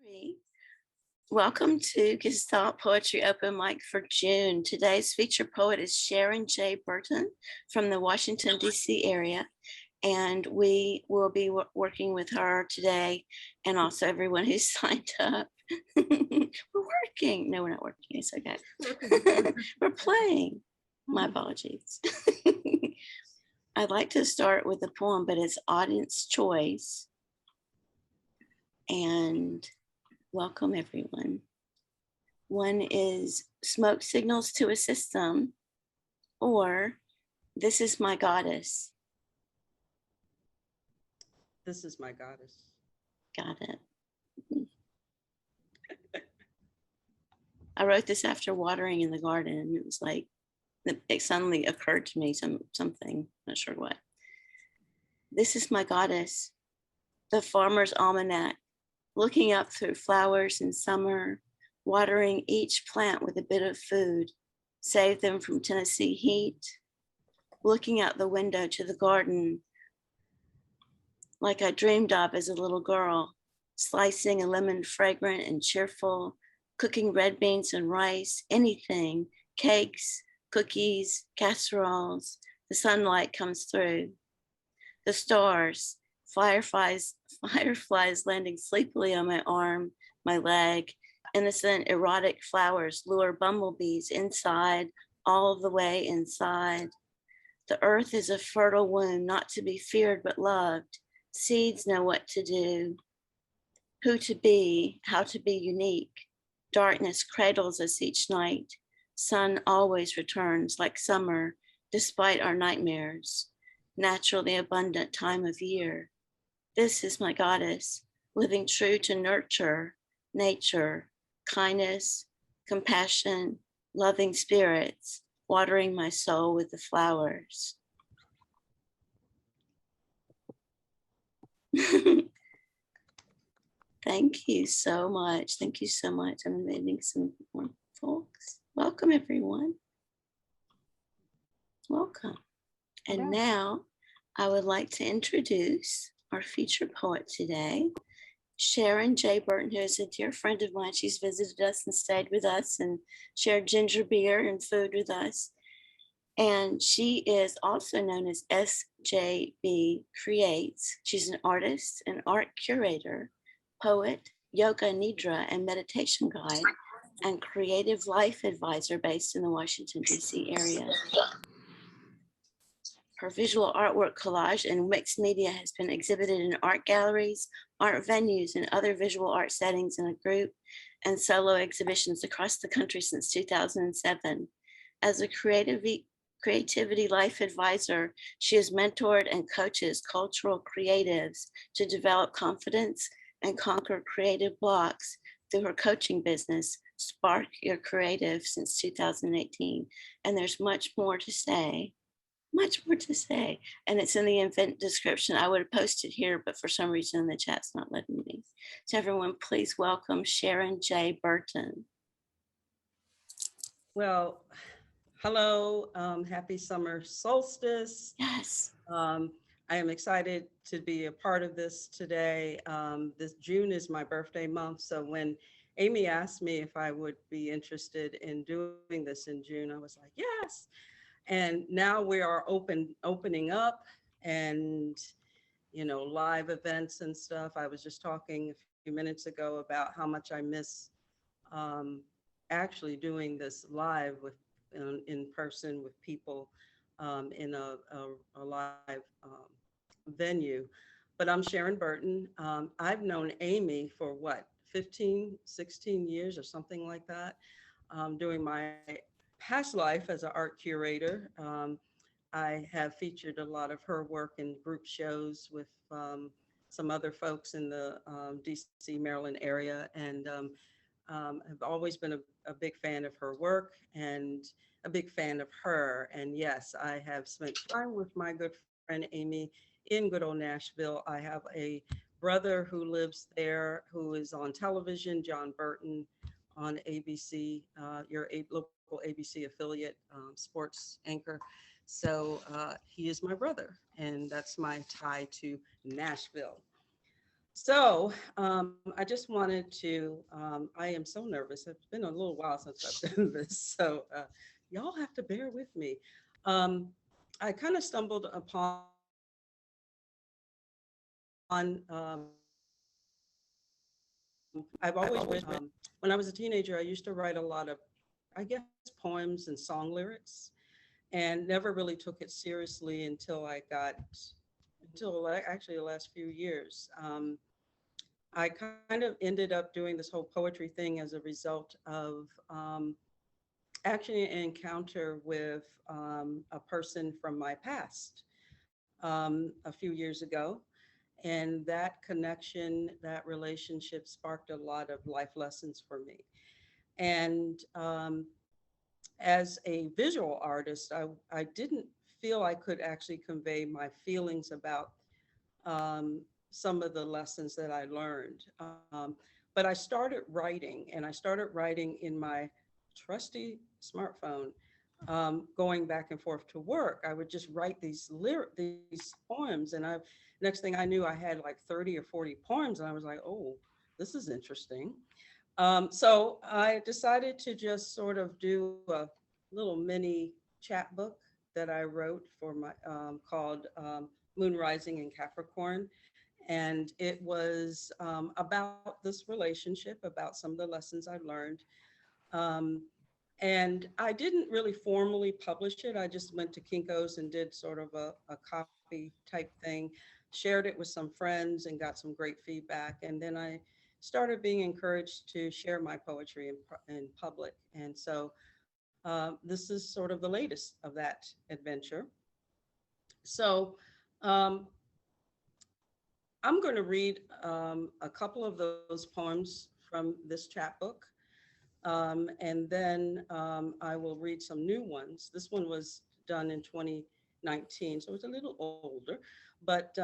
Three. Welcome to Gestalt Poetry Open Mic for June. Today's featured poet is Sharon J. Burton from the Washington, D.C. area. And we will be working with her today and also everyone who's signed up. We're working. No, we're not working. It's okay. We're playing. My apologies. I'd like to start with a poem, but it's audience choice. And welcome, everyone. One is Smoke Signals to a System, or This is My Goddess. This is my goddess. Got it. I wrote this after watering in the garden, and it was like, it suddenly occurred to me something, not sure what. This is my goddess, the farmer's almanac, looking up through flowers in summer, watering each plant with a bit of food, save them from Tennessee heat, looking out the window to the garden like I dreamed of as a little girl, slicing a lemon fragrant and cheerful, cooking red beans and rice, anything, cakes, cookies, casseroles. The sunlight comes through. The stars, fireflies landing sleepily on my arm, my leg, innocent erotic flowers lure bumblebees inside, all the way inside. The earth is a fertile womb, not to be feared but loved. Seeds know what to do, who to be, how to be unique. Darkness cradles us each night. Sun always returns like summer, despite our nightmares. Naturally abundant time of year. This is my goddess, living true to nurture, nature, kindness, compassion, loving spirits, watering my soul with the flowers. Thank you so much. Thank you so much. I'm inviting some more folks. Welcome, everyone. Welcome. And now I would like to introduce our featured poet today, Sharon J. Burton, who is a dear friend of mine. She's visited us and stayed with us and shared ginger beer and food with us. And she is also known as SJB Creates. She's an artist, an art curator, poet, yoga nidra, and meditation guide, and creative life advisor based in the Washington, D.C. area. Her visual artwork collage and mixed media has been exhibited in art galleries, art venues, and other visual art settings in a group and solo exhibitions across the country since 2007. As a creativity life advisor, she has mentored and coaches cultural creatives to develop confidence and conquer creative blocks through her coaching business, Spark Your Creative, since 2018. And there's much more to say. And it's in the event description. I would have posted here, but for some reason the chat's not letting me. So everyone, please welcome Sharon J. Burton. Well, hello, happy summer solstice. Yes. I am excited to be a part of this today. This June is my birthday month, so when Amy asked me if I would be interested in doing this in June, I was like, yes. And now we are opening up and, live events and stuff. I was just talking a few minutes ago about how much I miss actually doing this live with in person with people in a live venue. But I'm Sharon Burton. I've known Amy for 15, 16 years or something like that. During my past life as an art curator, I have featured a lot of her work in group shows with some other folks in the DC, Maryland area, and have always been a big fan of her work and a big fan of her. And yes, I have spent time with my good friend Amy in good old Nashville. I have a brother who lives there who is on television, John Burton, on ABC, your local ABC affiliate sports anchor. So he is my brother, and that's my tie to Nashville. So I just wanted to, I am so nervous. It's been a little while since I've done this. So y'all have to bear with me. Um, I kind of stumbled upon, I've always written, when I was a teenager, I used to write a lot of, I guess, poems and song lyrics, and never really took it seriously until actually the last few years. I kind of ended up doing this whole poetry thing as a result of actually an encounter with a person from my past a few years ago. And that connection, that relationship sparked a lot of life lessons for me. And as a visual artist, I didn't feel I could actually convey my feelings about um, some of the lessons that I learned. But I started writing, and I started writing in my trusty smartphone, going back and forth to work. I would just write these poems, and next thing I knew, I had like 30 or 40 poems, and I was like, oh, this is interesting. So I decided to just sort of do a little mini chapbook that I wrote for my called Moon Rising in Capricorn. And it was about this relationship, about some of the lessons I learned. Um, and I didn't really formally publish it. I just went to Kinko's and did sort of a copy type thing, shared it with some friends and got some great feedback. And then I started being encouraged to share my poetry in public. And so this is sort of the latest of that adventure. So um, I'm going to read a couple of those poems from this chapbook. And then I will read some new ones. This one was done in 2019, so it's a little older, but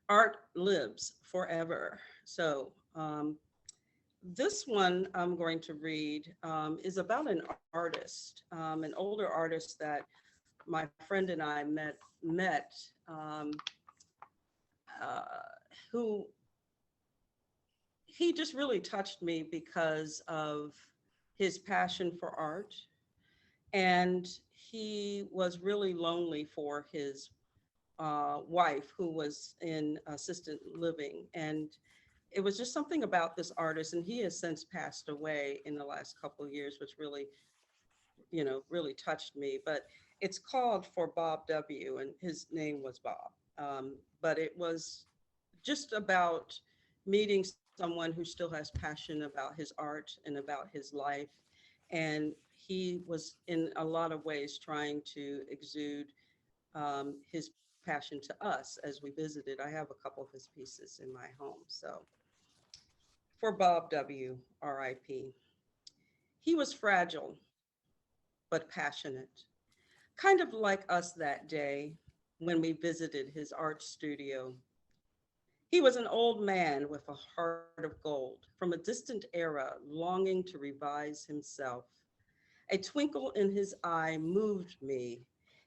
art lives forever. So this one I'm going to read is about an artist, an older artist that my friend and I met um, uh, who he just really touched me because of his passion for art. And he was really lonely for his wife, who was in assisted living. And it was just something about this artist. And he has since passed away in the last couple of years, which really, really touched me. But it's called For Bob W., and his name was Bob. But it was just about meeting someone who still has passion about his art and about his life. And he was in a lot of ways trying to exude his passion to us as we visited. I have a couple of his pieces in my home. So for Bob W., RIP. He was fragile, but passionate, kind of like us that day when we visited his art studio. He was an old man with a heart of gold from a distant era, longing to revise himself. A twinkle in his eye moved me.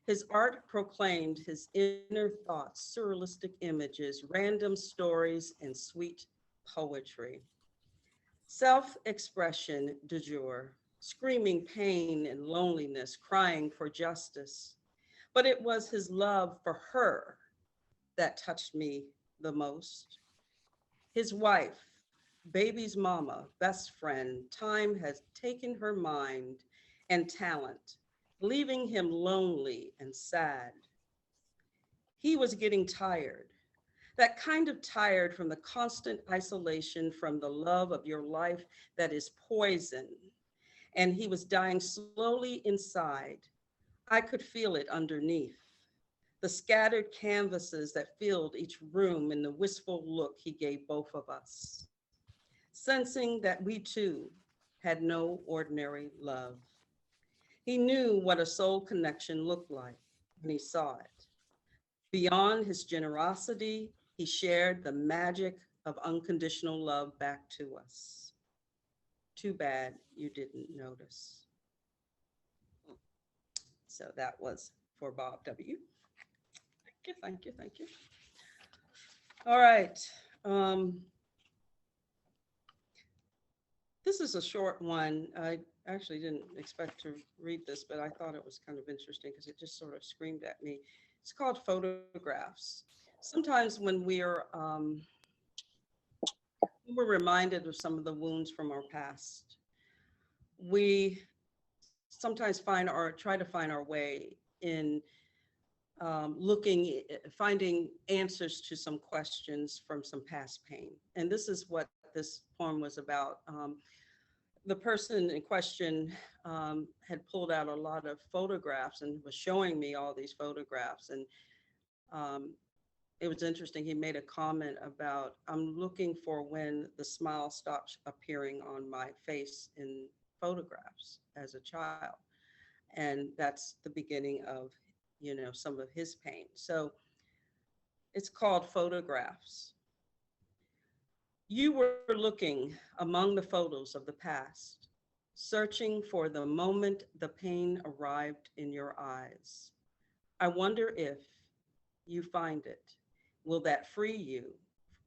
His art proclaimed his inner thoughts, surrealistic images, random stories, and sweet poetry. Self-expression du jour, screaming pain and loneliness, crying for justice. But it was his love for her that touched me the most. His wife, baby's mama, best friend, time has taken her mind and talent, leaving him lonely and sad. He was getting tired, that kind of tired from the constant isolation from the love of your life that is poison. And he was dying slowly inside. I could feel it underneath. The scattered canvases that filled each room and the wistful look he gave both of us, sensing that we too had no ordinary love. He knew what a soul connection looked like when he saw it. Beyond his generosity, he shared the magic of unconditional love back to us. Too bad you didn't notice. So that was for Bob W. Thank you, thank you, thank you. All right. Um, this is a short one. I actually didn't expect to read this, but I thought it was kind of interesting because it just sort of screamed at me. It's called Photographs. Sometimes when we're reminded of some of the wounds from our past, we sometimes find or try to find our way in finding answers to some questions from some past pain. And this is what this poem was about. The person in question had pulled out a lot of photographs and was showing me all these photographs. And um, it was interesting. He made a comment about, I'm looking for when the smile stops appearing on my face in photographs as a child. And that's the beginning of, some of his pain. So it's called Photographs. You were looking among the photos of the past, searching for the moment the pain arrived in your eyes. I wonder if you find it, will that free you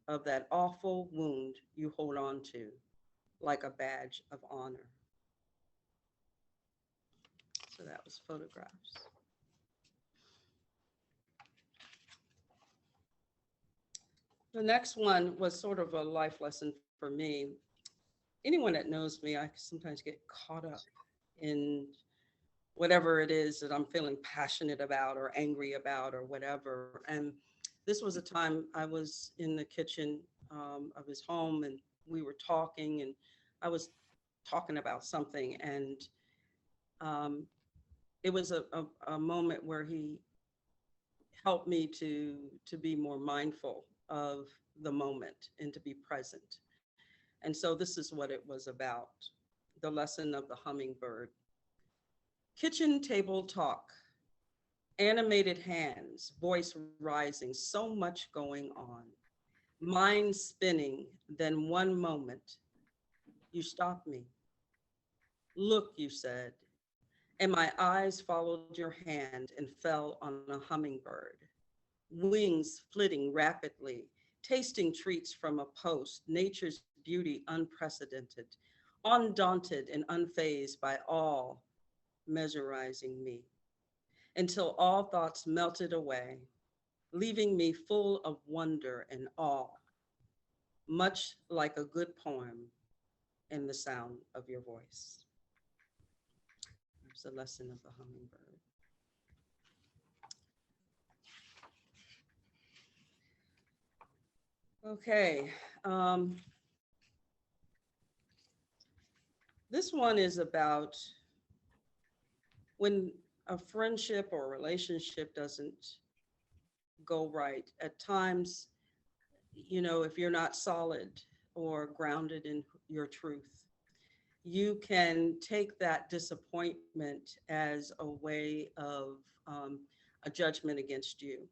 of that awful wound you hold on to like a badge of honor? So that was Photographs. The next one was sort of a life lesson for me. Anyone that knows me, I sometimes get caught up in whatever it is that I'm feeling passionate about or angry about or whatever. And this was a time I was in the kitchen of his home, and we were talking, and I was talking about something, and it was a moment where he helped me to be more mindful of the moment and to be present. And so this is what it was about, the lesson of the hummingbird. Kitchen table talk, animated hands, voice rising, so much going on, mind spinning, then one moment, you stopped me. Look, you said, and my eyes followed your hand and fell on a hummingbird, wings flitting rapidly, tasting treats from a post, nature's beauty unprecedented, undaunted and unfazed by all mesmerizing me, until all thoughts melted away, leaving me full of wonder and awe, much like a good poem in the sound of your voice. There's a lesson of the hummingbird. Okay. This one is about when a friendship or a relationship doesn't go right. At times, if you're not solid or grounded in your truth, you can take that disappointment as a way of a judgment against you.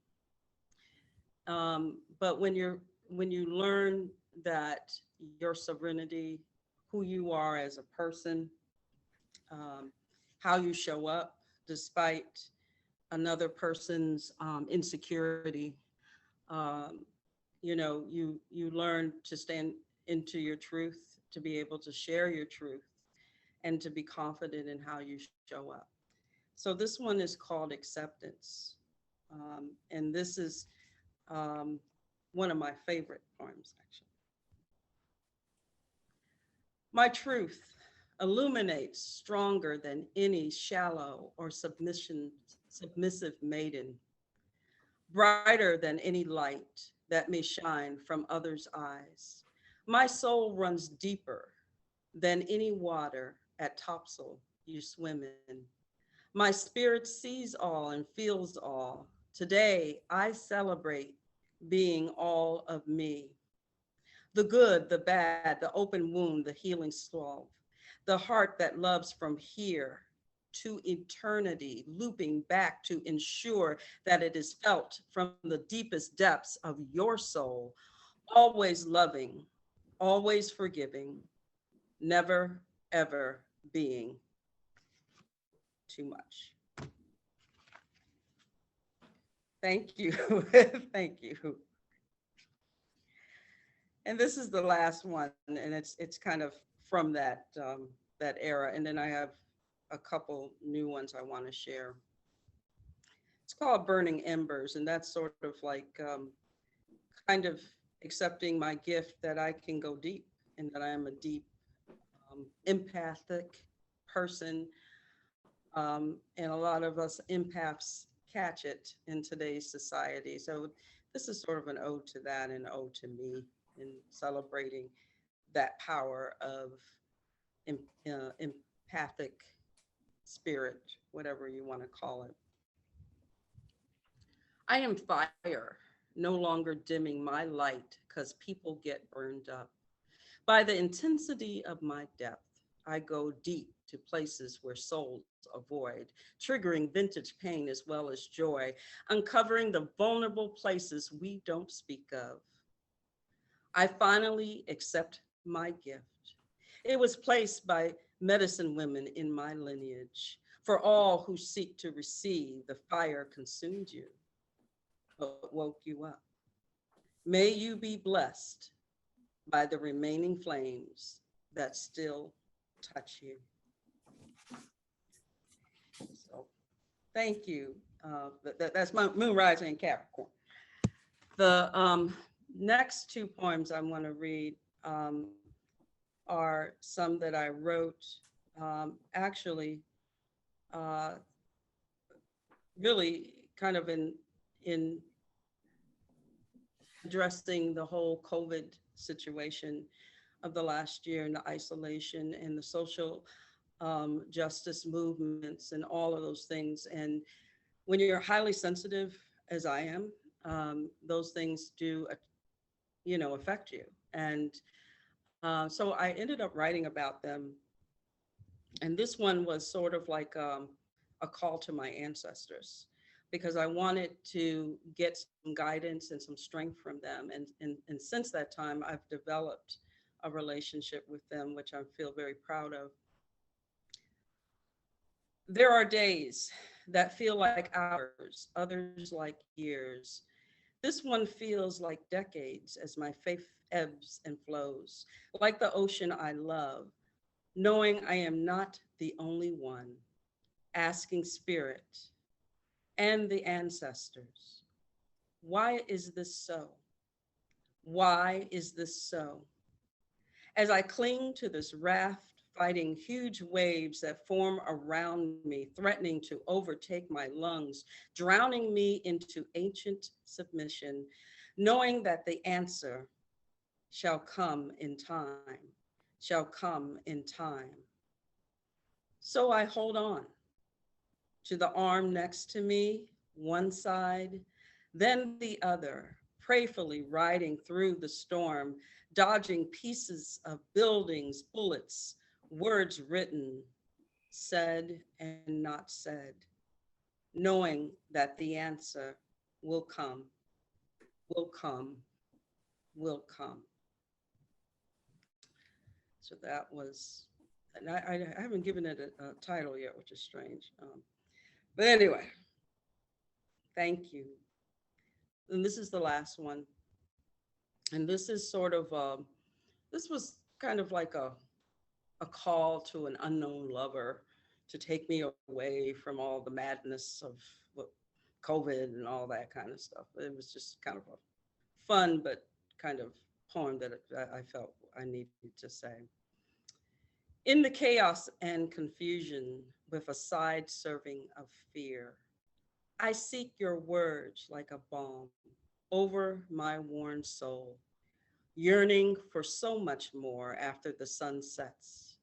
But when you learn that your sovereignty, who you are as a person, um, how you show up despite another person's insecurity, um, you learn to stand into your truth, to be able to share your truth, and to be confident in how you show up. So this one is called Acceptance. And this is one of my favorite poems, actually. My truth illuminates stronger than any shallow or submissive maiden, brighter than any light that may shine from others' eyes. My soul runs deeper than any water at topsail you swim in. My spirit sees all and feels all. Today, I celebrate being all of me. The good, the bad, the open wound, the healing salve, the heart that loves from here to eternity, looping back to ensure that it is felt from the deepest depths of your soul, always loving, always forgiving, never, ever being too much. Thank you. Thank you. And this is the last one, and it's kind of from that era. And then I have a couple new ones I want to share. It's called Burning Embers, and that's sort of like kind of accepting my gift that I can go deep and that I am a deep, empathic person. And a lot of us empaths catch it in today's society. So this is sort of an ode to that and ode to me in celebrating that power of empathic spirit, whatever you want to call it. I am fire, no longer dimming my light because people get burned up. By the intensity of my depth, I go deep to places where souls avoid, triggering vintage pain as well as joy, uncovering the vulnerable places we don't speak of. I finally accept my gift. It was placed by medicine women in my lineage. For all who seek to receive, the fire consumed you, but woke you up. May you be blessed by the remaining flames that still touch you. So thank you. That's my moon rising in Capricorn. The next two poems I want to read are some that I wrote actually really kind of in addressing the whole COVID situation of the last year and the isolation and the social justice movements and all of those things. And when you're highly sensitive, as I am, those things do, affect you. And so I ended up writing about them. And this one was sort of like a call to my ancestors, because I wanted to get some guidance and some strength from them. And since that time, I've developed a relationship with them, which I feel very proud of. There are days that feel like hours, others like years. This one feels like decades as my faith ebbs and flows, like the ocean I love, knowing I am not the only one, asking spirit and the ancestors, why is this so? Why is this so? As I cling to this raft, fighting huge waves that form around me, threatening to overtake my lungs, drowning me into ancient submission, knowing that the answer shall come in time, shall come in time. So I hold on to the arm next to me, one side, then the other, prayerfully riding through the storm, dodging pieces of buildings, bullets, words written, said and not said, knowing that the answer will come, will come, will come. So that was, and I haven't given it a title yet, which is strange. But anyway, thank you. And this is the last one. And this is sort of, this was kind of like a call to an unknown lover to take me away from all the madness of COVID and all that kind of stuff. It was just kind of a fun, but kind of poem that I felt I needed to say. In the chaos and confusion, with a side serving of fear, I seek your words like a balm over my worn soul, yearning for so much more after the sun sets.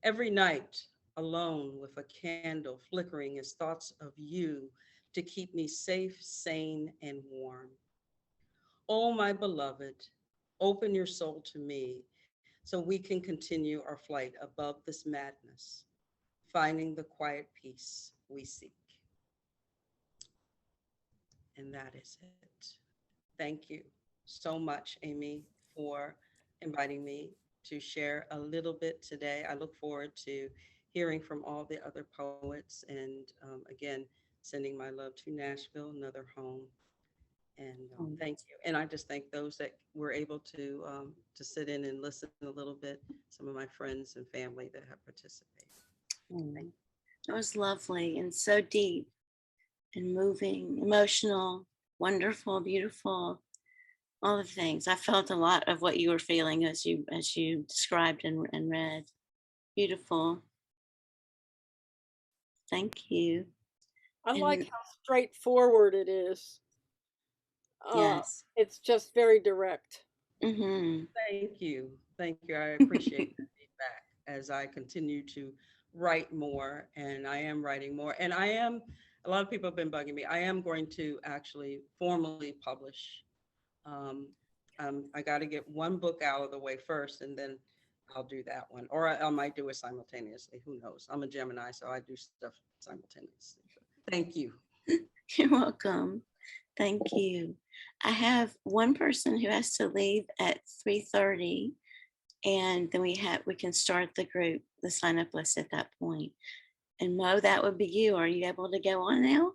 Every night, alone with a candle flickering as thoughts of you to keep me safe, sane, and warm. Oh, my beloved, open your soul to me so we can continue our flight above this madness, finding the quiet peace we seek. And that is it. Thank you so much, Amy, for inviting me to share a little bit today. I look forward to hearing from all the other poets and again, sending my love to Nashville, another home. And Mm. thank you. And I just thank those that were able to sit in and listen a little bit. Some of my friends and family that have participated. Mm. It was lovely and so deep and moving, emotional, wonderful, beautiful, all the things. I felt a lot of what you were feeling as you described and read. Beautiful. Thank you. I like And how straightforward it is. yes. It's just very direct. Mm-hmm. Thank you. Thank you. I appreciate the feedback as I continue to write more, and I am writing more. And a lot of people have been bugging me. I am going to actually formally publish. Um, I got to get one book out of the way first, and then I'll do that one. Or I might do it simultaneously. Who knows? I'm a Gemini, so I do stuff simultaneously. Thank you. You're welcome. Thank you. I have one person who has to leave at 3:30, and then we can start the group, the sign up list at that point. And Mo, that would be you. Are you able to go on now?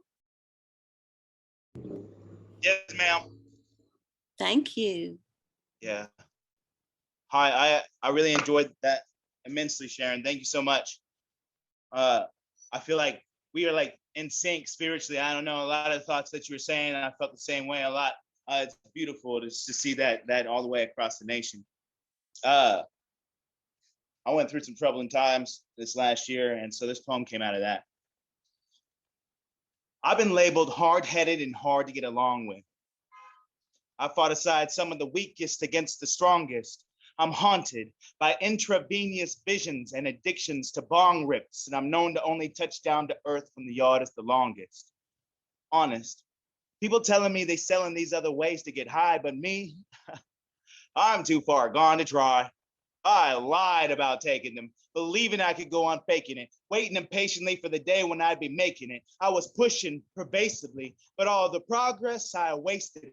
Yes, ma'am. Thank you. Yeah. Hi, I really enjoyed that immensely, Sharon. Thank you so much. I feel like we are like in sync spiritually. I don't know, a lot of the thoughts that you were saying, I felt the same way a lot. It's beautiful to see that all the way across the nation. I went through some troubling times this last year, and so this poem came out of that. I've been labeled hard-headed and hard to get along with. I fought aside some of the weakest against the strongest. I'm haunted by intravenous visions and addictions to bong rips, and I'm known to only touch down to earth when the yard is the longest. Honest. People telling me they selling these other ways to get high, but me, I'm too far gone to try. I lied about taking them, believing I could go on faking it, waiting impatiently for the day when I'd be making it. I was pushing pervasively, but all the progress I wasted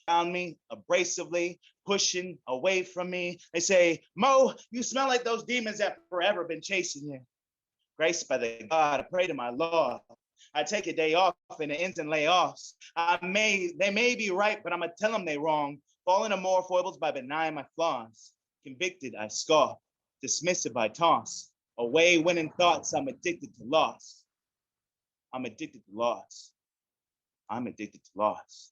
around me, abrasively, pushing away from me. They say, Mo, you smell like those demons that forever been chasing you. Graced by the God, I pray to my Lord. I take a day off and it ends in layoffs. They may be right, but I'm gonna tell them they wrong. Falling to more foibles by denying my flaws. Convicted, I scoff. Dismissive, I toss. Away winning thoughts, I'm addicted to loss. I'm addicted to loss. I'm addicted to loss.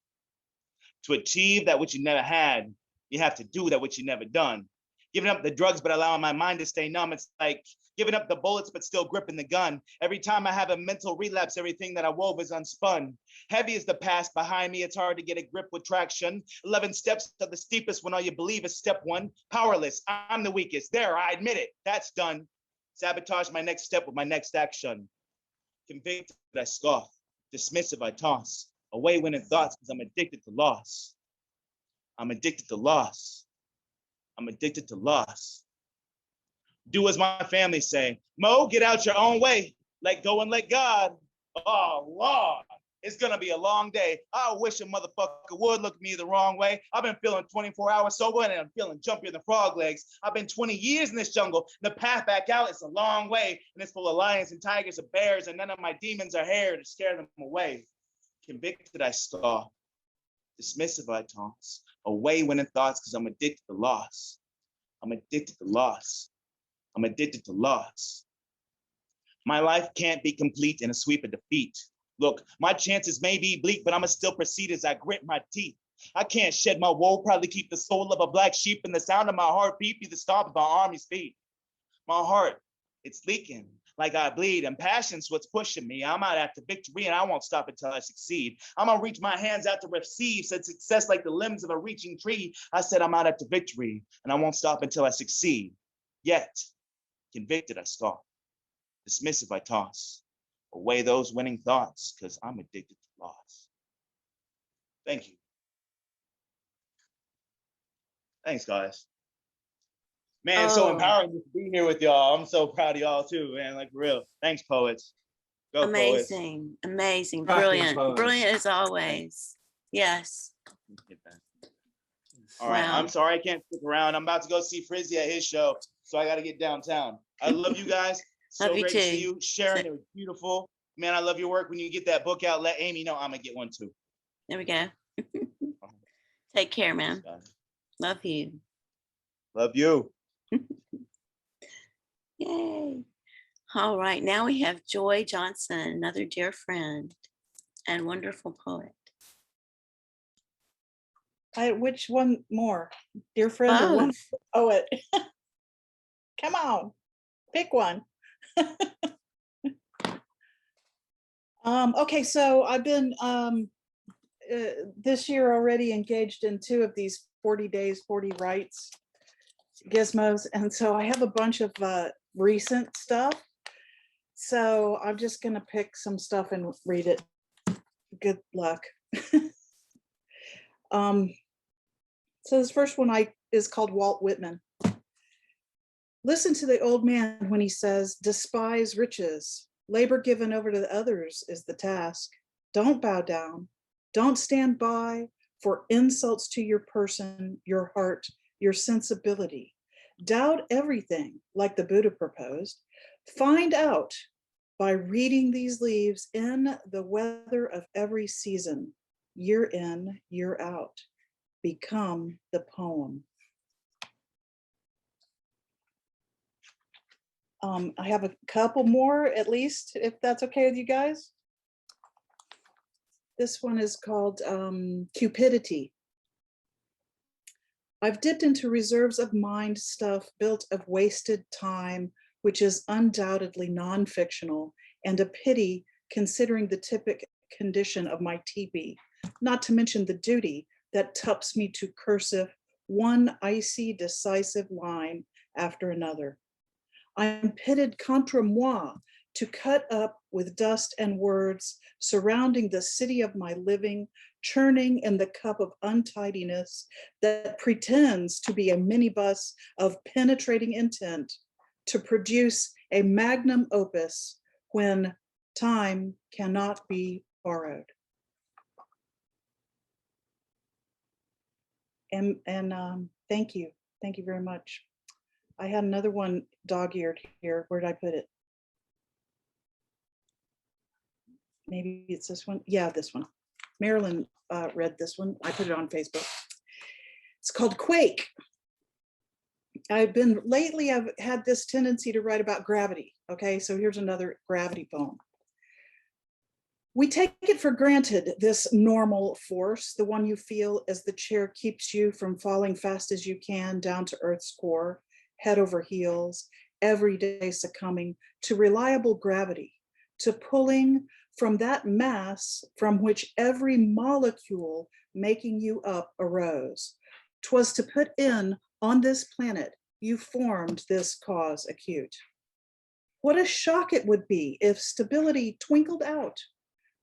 To achieve that which you never had, you have to do that which you never done. Giving up the drugs, but allowing my mind to stay numb. It's like giving up the bullets, but still gripping the gun. Every time I have a mental relapse, everything that I wove is unspun. Heavy is the past behind me. It's hard to get a grip with traction. 11 steps to the steepest when all you believe is step one. Powerless, I'm the weakest. There, I admit it. That's done. Sabotage my next step with my next action. Convicted, I scoff. Dismissive, I toss. Away winning thoughts because I'm addicted to loss. I'm addicted to loss. I'm addicted to loss. Do as my family say. Mo, get out your own way. Let go and let God. Oh, Lord. It's going to be a long day. I wish a motherfucker would look at me the wrong way. I've been feeling 24 hours sober and I'm feeling jumpier than frog legs. I've been 20 years in this jungle. The path back out is a long way. And it's full of lions and tigers and bears. And none of my demons are here to scare them away. Convicted, I scoff. Dismissive, I toss. Away winning thoughts because I'm addicted to loss. I'm addicted to loss. I'm addicted to loss. My life can't be complete in a sweep of defeat. Look, my chances may be bleak, but I'ma still proceed as I grit my teeth. I can't shed my woe, probably keep the soul of a black sheep, and the sound of my heartbeat be the stomp of my army's feet. My heart, it's leaking like I bleed, and passion's what's pushing me. I'm out after victory, and I won't stop until I succeed. I'm gonna reach my hands out to receive said success like the limbs of a reaching tree. I said I'm out after victory, and I won't stop until I succeed. Yet, convicted, I scoff. Dismissive, I toss. Away those winning thoughts, because I'm addicted to loss. Thank you. Thanks, guys. Man, it's so empowering to be here with y'all. I'm so proud of y'all too, man. Like for real. Thanks, poets. Go, Amazing, poets. amazing, Cracking brilliant, poems. brilliant as always. Yes. All right, Wow. I'm sorry I can't stick around. I'm about to go see Frizzy at his show, so I got to get downtown. I love you guys. So Love you great to see too. you. Sharon, it was beautiful. Man, I love your work. When you get that book out, let Amy know I'm gonna get one too. There we go. Take care, man. Love you. Love you. Yay. All right, now we have Joy Johnson, another dear friend and wonderful poet. Which one more? Dear friend or one Both. poet? Come on, pick one. Okay, so I've been this year already engaged in 2 of these 40 days, 40 rights gizmos. And so I have a bunch of recent stuff. So I'm just gonna pick some stuff and read it. Good luck. So this first one is called Walt Whitman. Listen to the old man when he says, despise riches. Labor given over to the others is the task. Don't bow down. Don't stand by for insults to your person, your heart, your sensibility. Doubt everything, like the Buddha proposed. Find out by reading these leaves in the weather of every season, year in, year out. Become the poem. I have a couple more, at least, if that's okay with you guys. This one is called Cupidity. I've dipped into reserves of mind stuff built of wasted time, which is undoubtedly non-fictional, and a pity considering the typic condition of my teepee, not to mention the duty that tups me to cursive one icy, decisive line after another. I'm pitted contre moi to cut up with dust and words surrounding the city of my living, churning in the cup of untidiness that pretends to be a minibus of penetrating intent to produce a magnum opus when time cannot be borrowed. And thank you very much. I had another one dog-eared here. Where did I put it? Maybe it's this one. Yeah, this one. Marilyn read this one. I put it on Facebook. It's called Quake. I've had this tendency to write about gravity. Okay, so here's another gravity poem. We take it for granted, this normal force, the one you feel as the chair keeps you from falling fast as you can down to Earth's core, head over heels, every day succumbing to reliable gravity, to pulling from that mass from which every molecule making you up arose. 'Twas to put in on this planet you formed this cause acute. What a shock it would be if stability twinkled out,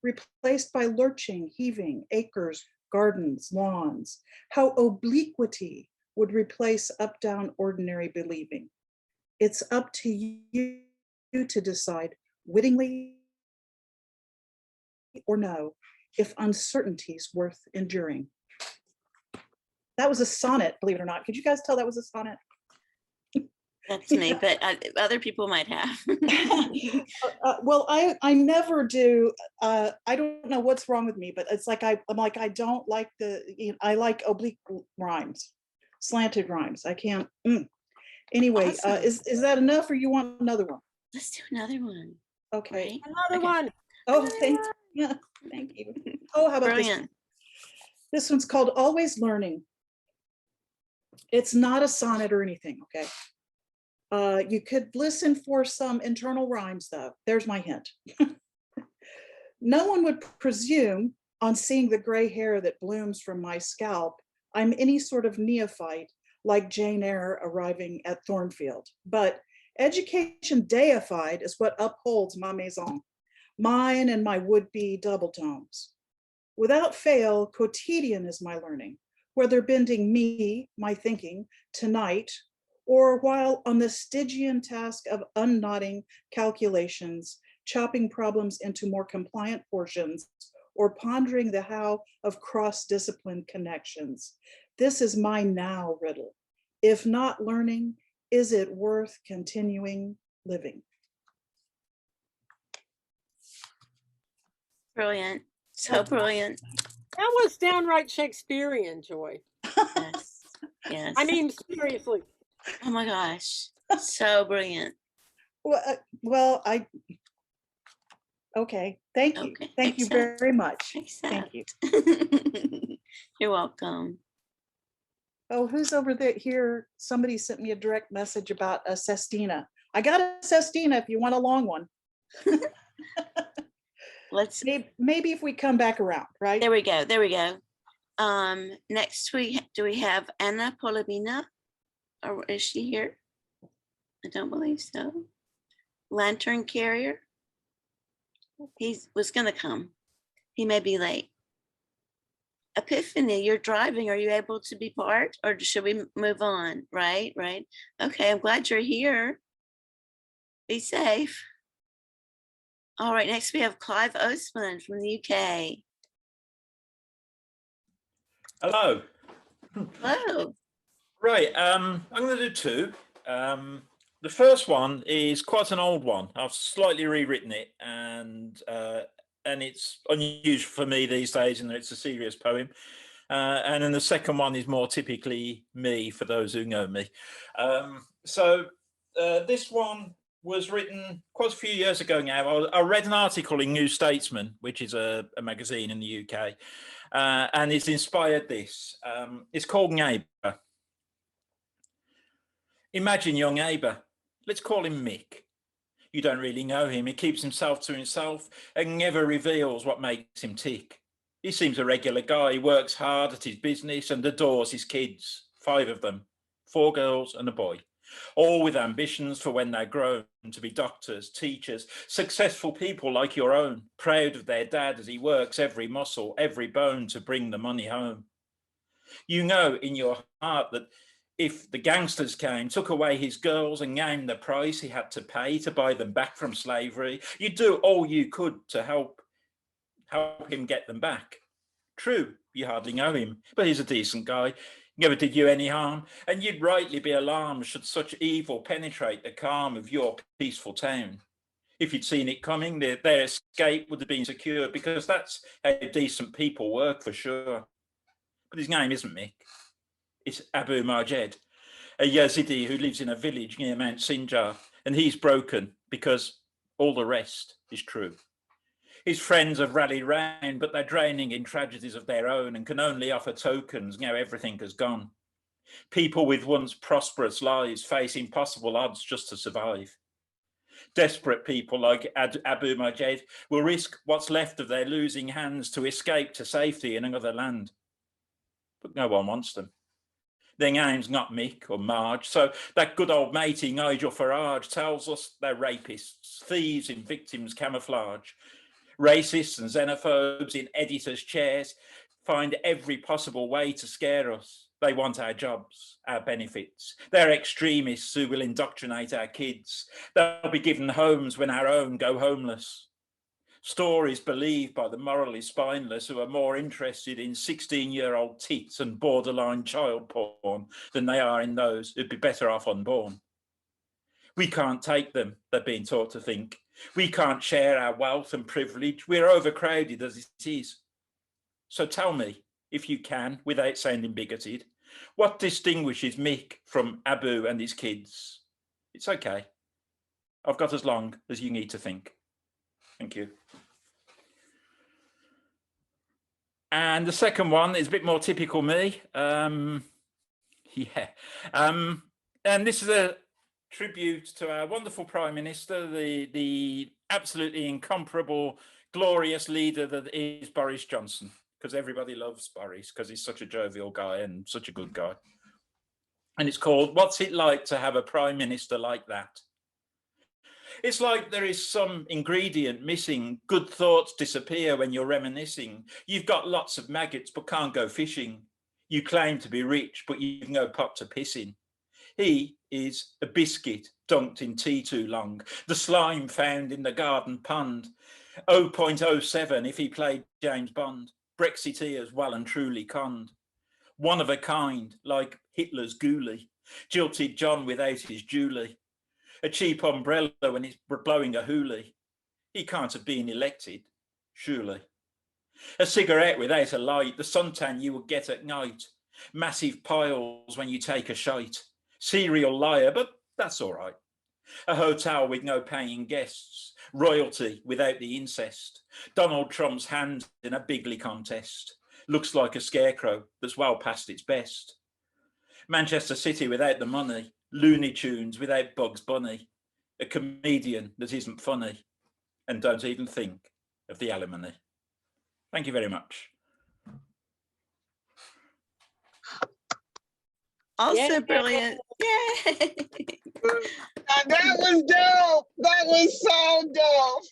replaced by lurching, heaving, acres, gardens, lawns. How obliquity would replace up-down ordinary believing. It's up to you to decide wittingly or no, if uncertainty's worth enduring. That was a sonnet, believe it or not. Could you guys tell that was a sonnet? That's me, but other people might have. Well, I never do. I don't know what's wrong with me, but it's like I'm like, I don't like I like oblique rhymes, slanted rhymes. I can't. Anyway, Awesome. Is that enough, or you want another one? Let's do another one. Okay. Right? Another one. Oh, thank you. Oh, how about Brilliant. This one's called Always Learning. It's not a sonnet or anything, okay? You could listen for some internal rhymes though. There's my hint. No one would presume on seeing the gray hair that blooms from my scalp, I'm any sort of neophyte like Jane Eyre arriving at Thornfield. But education deified is what upholds ma maison, mine and my would-be double tomes. Without fail, quotidian is my learning, whether bending me, my thinking, tonight, or while on the Stygian task of unknotting calculations, chopping problems into more compliant portions, or pondering the how of cross-discipline connections. This is my now riddle. If not learning, is it worth continuing living? Brilliant. So brilliant. That was downright Shakespearean, Joy. Yes. Yes. I mean, seriously. Oh my gosh. So brilliant. Well, okay, thank you. Okay, Thank you accept. very much. Thank you. You're welcome. Oh, who's over there here? Somebody sent me a direct message about a sestina. I got a sestina if you want a long one. Let's, Maybe if we come back around, right? there we go. There we go. Next week, do we have Anna Polomina? Or is she here? I don't believe so. Lantern Carrier. He was gonna come. He may be late. Epiphany, you're driving. Are you able to be part, or should we move on? Right. Okay, I'm glad you're here. Be safe. All right, next we have Clive Oseman from the UK. Hello. Hello. Right, I'm going to do two. The first one is quite an old one. I've slightly rewritten it, and it's unusual for me these days in that it's a serious poem. And then the second one is more typically me, for those who know me. This one was written quite a few years ago now. I read an article in New Statesman, which is a magazine in the UK, and it's inspired this. It's called Neighbour. Imagine your neighbour. Let's call him Mick. You don't really know him. He keeps himself to himself and never reveals what makes him tick. He seems a regular guy. He works hard at his business and adores his kids, 5 of them, 4 girls and a boy, all with ambitions for when they're grown to be doctors, teachers, successful people like your own, proud of their dad as he works every muscle, every bone to bring the money home. You know in your heart that if the gangsters came, took away his girls and named the price he had to pay to buy them back from slavery, you'd do all you could to help him get them back. True, you hardly know him, but he's a decent guy. Never did you any harm, and you'd rightly be alarmed should such evil penetrate the calm of your peaceful town. If you'd seen it coming, their escape would have been secure, because that's how decent people work, for sure. But his name isn't Mick. It's Abu Majed, a Yazidi who lives in a village near Mount Sinjar, and he's broken because all the rest is true. His friends have rallied round, but they're drowning in tragedies of their own and can only offer tokens now everything has gone. People with once prosperous lives face impossible odds just to survive. Desperate people like Abu Majed will risk what's left of their losing hands to escape to safety in another land. But no one wants them. Their name's not Mick or Marge, so that good old matey Nigel Farage tells us they're rapists, thieves in victims' camouflage. Racists and xenophobes in editors' chairs find every possible way to scare us. They want our jobs, our benefits. They're extremists who will indoctrinate our kids. They'll be given homes when our own go homeless. Stories believed by the morally spineless who are more interested in 16-year-old tits and borderline child porn than they are in those who'd be better off unborn. We can't take them, they're being taught to think. We can't share our wealth and privilege. We're overcrowded as it is. So tell me, if you can, without sounding bigoted, what distinguishes Mick from Abu and his kids? It's okay. I've got as long as you need to think. Thank you. And the second one is a bit more typical me. And this is a tribute to our wonderful Prime Minister, the absolutely incomparable, glorious leader that is Boris Johnson, because everybody loves Boris because he's such a jovial guy and such a good guy. And it's called, What's It Like to Have a Prime Minister Like That? It's like there is some ingredient missing. Good thoughts disappear when you're reminiscing. You've got lots of maggots but can't go fishing. You claim to be rich but you've no pot to piss in. He is a biscuit dunked in tea too long, the slime found in the garden pond. 0.07 if he played James Bond. Brexiteers well and truly conned. One of a kind, like Hitler's ghoulie, jilted John without his Julie. A cheap umbrella when he's blowing a hoolie. He can't have been elected. surely. A cigarette without a light, the suntan you would get at night. Massive piles when you take a shite. Serial liar, but that's all right. A hotel with no paying guests. Royalty without the incest. Donald Trump's hand in a bigly contest. Looks like a scarecrow that's well past its best. Manchester City without the money. Looney Tunes without Bugs Bunny. A comedian that isn't funny. And don't even think of the alimony. Thank you very much. Also Yeah. brilliant. Yay. That was dope. That was so dope.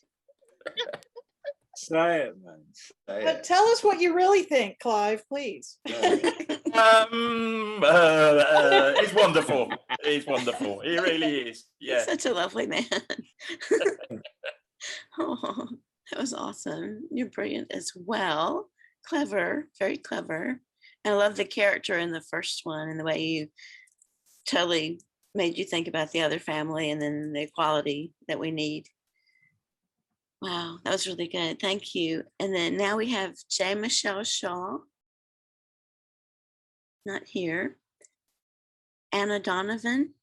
Say it, man. Say But it. tell us what you really think, Clive, please. It's wonderful. It's wonderful. He really is. Yeah. Such a lovely man. Oh, that was awesome. You're brilliant as well. Clever, very clever. I love the character in the first one and the way you totally made you think about the other family and then the equality that we need. Wow, that was really good. Thank you. And then now we have J. Michelle Shaw. Not here. Anna Donovan.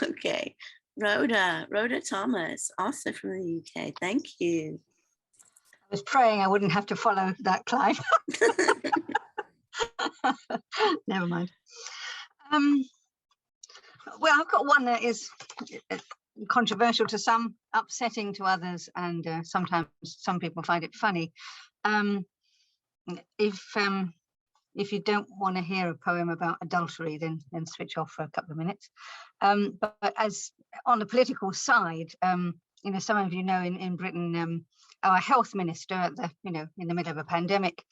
Okay. Rhoda Thomas, also from the UK. Thank you. I was praying I wouldn't have to follow that, Clive. Never mind. Well, I've got one that is controversial to some, upsetting to others, and sometimes some people find it funny. If you don't want to hear a poem about adultery, then switch off for a couple of minutes. But as on the political side, you know, some of you know in Britain, our health minister at the, you know, in the middle of a pandemic,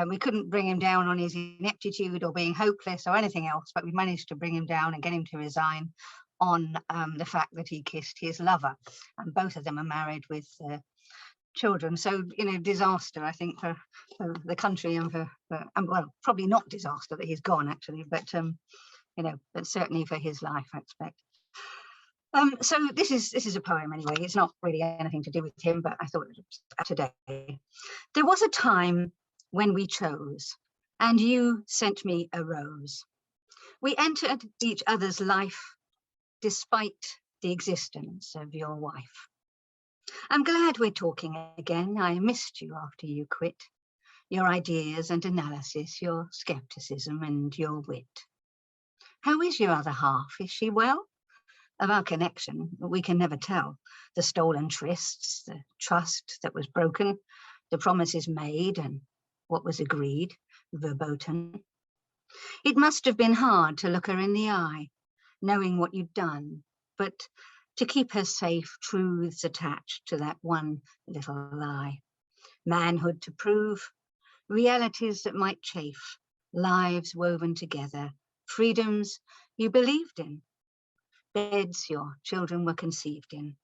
we couldn't bring him down on his ineptitude or being hopeless or anything else, but we managed to bring him down and get him to resign on the fact that he kissed his lover, and both of them are married with children. So, you know, disaster, I think, for the country and for well, probably not disaster that he's gone actually, but you know, but certainly for his life, I expect. So this is a poem anyway. It's not really anything to do with him, but I thought it was today. There was a time when we chose, and you sent me a rose. We entered each other's life despite the existence of your wife. I'm glad we're talking again. I missed you after you quit. Your ideas and analysis, your skepticism and your wit. How is your other half? Is she well? Of our connection, we can never tell. The stolen trysts, the trust that was broken, the promises made and what was agreed, verboten. It must have been hard to look her in the eye, knowing what you'd done, but to keep her safe, truths attached to that one little lie. Manhood to prove, realities that might chafe, lives woven together, freedoms you believed in, beds your children were conceived in,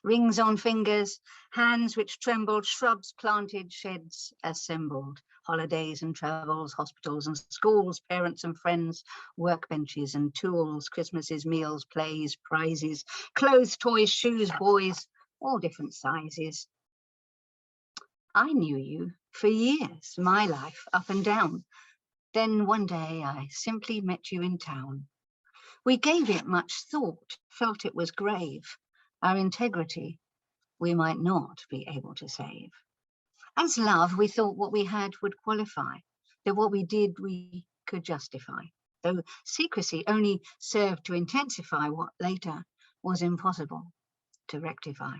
rings on fingers, hands which trembled, shrubs planted, sheds assembled, holidays and travels, hospitals and schools, parents and friends, workbenches and tools, Christmases, meals, plays, prizes, clothes, toys, shoes, boys, all different sizes. I knew you for years, my life up and down. Then one day I simply met you in town. We gave it much thought, felt it was grave. Our integrity we might not be able to save. As love, we thought what we had would qualify, that what we did we could justify, though secrecy only served to intensify what later was impossible to rectify.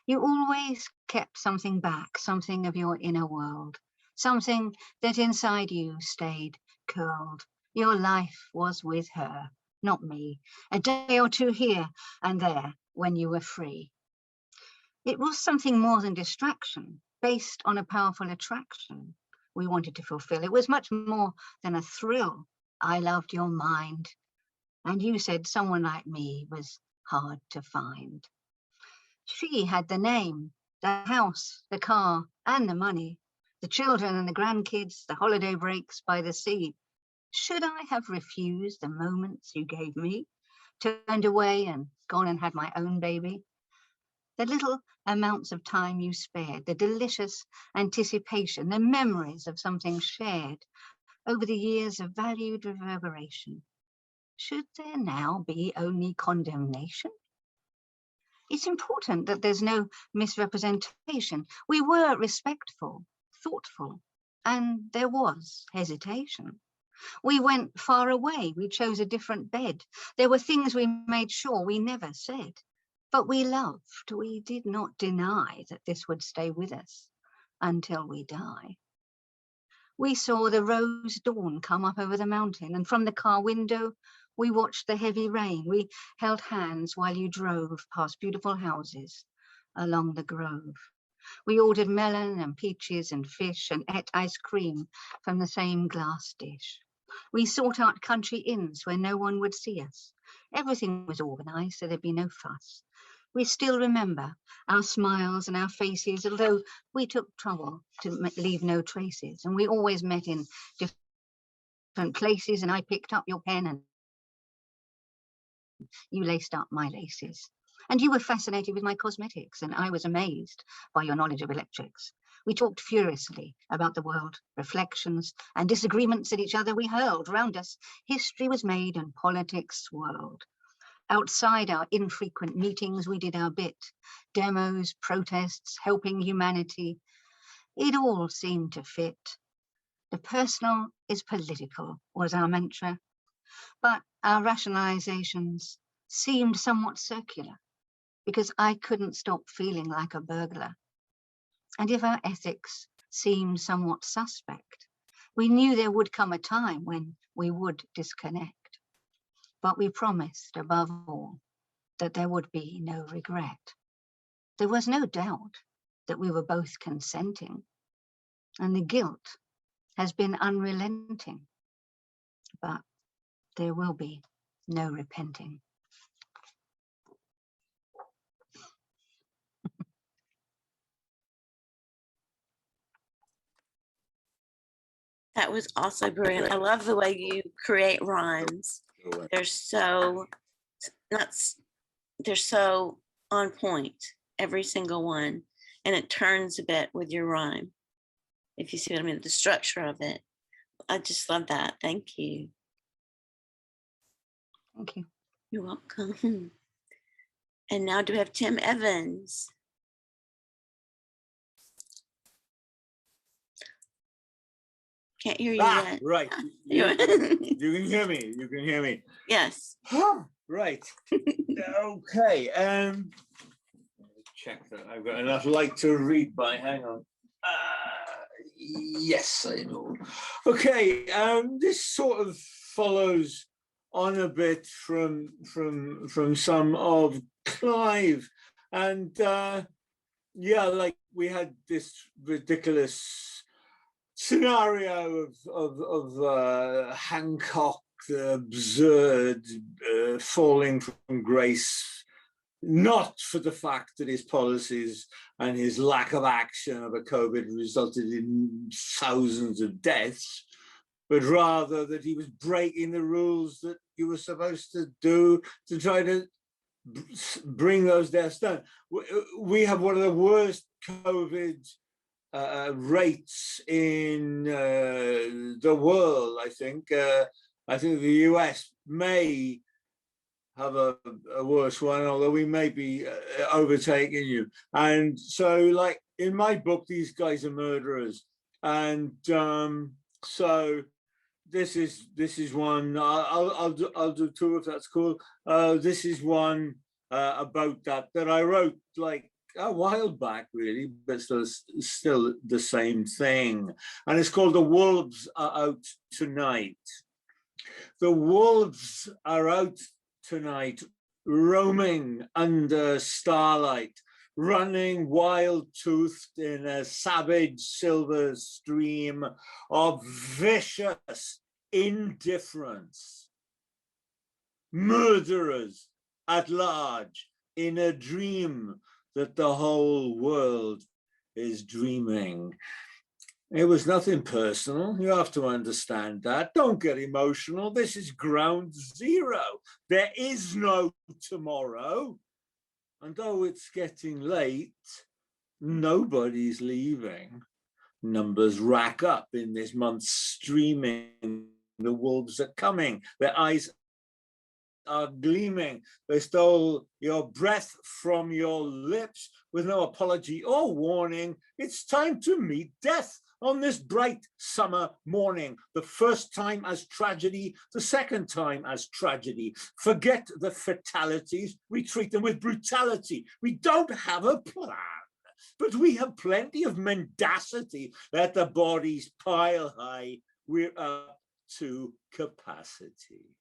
You always kept something back, something of your inner world, something that inside you stayed curled. Your life was with her, not me, a day or two here and there when you were free. It was something more than distraction, based on a powerful attraction we wanted to fulfill. It was much more than a thrill. I loved your mind, and you said someone like me was hard to find. She had the name, the house, the car, and the money, the children and the grandkids, the holiday breaks by the sea. Should I have refused the moments you gave me, turned away and gone and had my own baby? The little amounts of time you spared, the delicious anticipation, the memories of something shared over the years of valued reverberation. Should there now be only condemnation? It's important that there's no misrepresentation. We were respectful, thoughtful, and there was hesitation. We went far away, we chose a different bed. There were things we made sure we never said. But we loved, we did not deny that this would stay with us until we die. We saw the rose dawn come up over the mountain, and from the car window, we watched the heavy rain. We held hands while you drove past beautiful houses along the grove. We ordered melon and peaches and fish and ate ice cream from the same glass dish. We sought out country inns where no one would see us. Everything was organized so there'd be no fuss. We still remember our smiles and our faces, although we took trouble to leave no traces. And we always met in different places, and I picked up your pen and you laced up my laces. And you were fascinated with my cosmetics, and I was amazed by your knowledge of electrics. We talked furiously about the world, reflections and disagreements at each other we hurled. Round us, history was made and politics swirled. Outside our infrequent meetings, we did our bit. Demos, protests, helping humanity. It all seemed to fit. The personal is political, was our mantra. But our rationalizations seemed somewhat circular, because I couldn't stop feeling like a burglar. And if our ethics seemed somewhat suspect, we knew there would come a time when we would disconnect. But we promised, above all, that there would be no regret. There was no doubt that we were both consenting, and the guilt has been unrelenting. But there will be no repenting. That was also brilliant. I love the way you create rhymes. They're so they're so on point, every single one. And it turns a bit with your rhyme, if you see what I mean, the structure of it. I just love that. Thank you. Thank you. You're welcome. And now do we have Tim Evans? Can't hear you yet. Right. You You can hear me. You can hear me. Yes. Right. Okay. Check that I've got enough light to read by. Hang on. Yes, I do. Okay. This sort of follows on a bit from some of Clive, and yeah, like we had this ridiculous scenario of Hancock, the absurd falling from grace, not for the fact that his policies and his lack of action over COVID resulted in thousands of deaths, but rather that he was breaking the rules that you were supposed to do to try to bring those deaths down. We have one of the worst COVID rates in the world, I think. I think the US may have a worse one, although we may be overtaking you. And so, like in my book, these guys are murderers. And so this is one. I'll do two if that's cool. This is one about that I wrote like a while back, really, but still the same thing. And it's called The Wolves Are Out Tonight. The wolves are out tonight, roaming under starlight, running wild-toothed in a savage silver stream of vicious indifference. Murderers at large in a dream that the whole world is dreaming. It was nothing personal. You have to understand that. Don't get emotional. This is ground zero. There is no tomorrow. And though it's getting late, nobody's leaving. Numbers rack up in this month streaming. The wolves are coming. Their eyes are gleaming. They stole your breath from your lips with no apology or warning. It's time to meet death on this bright summer morning. The first time as tragedy, the second time as tragedy. Forget the fatalities. We treat them with brutality. We don't have a plan, but we have plenty of mendacity. Let the bodies pile high. We're up to capacity.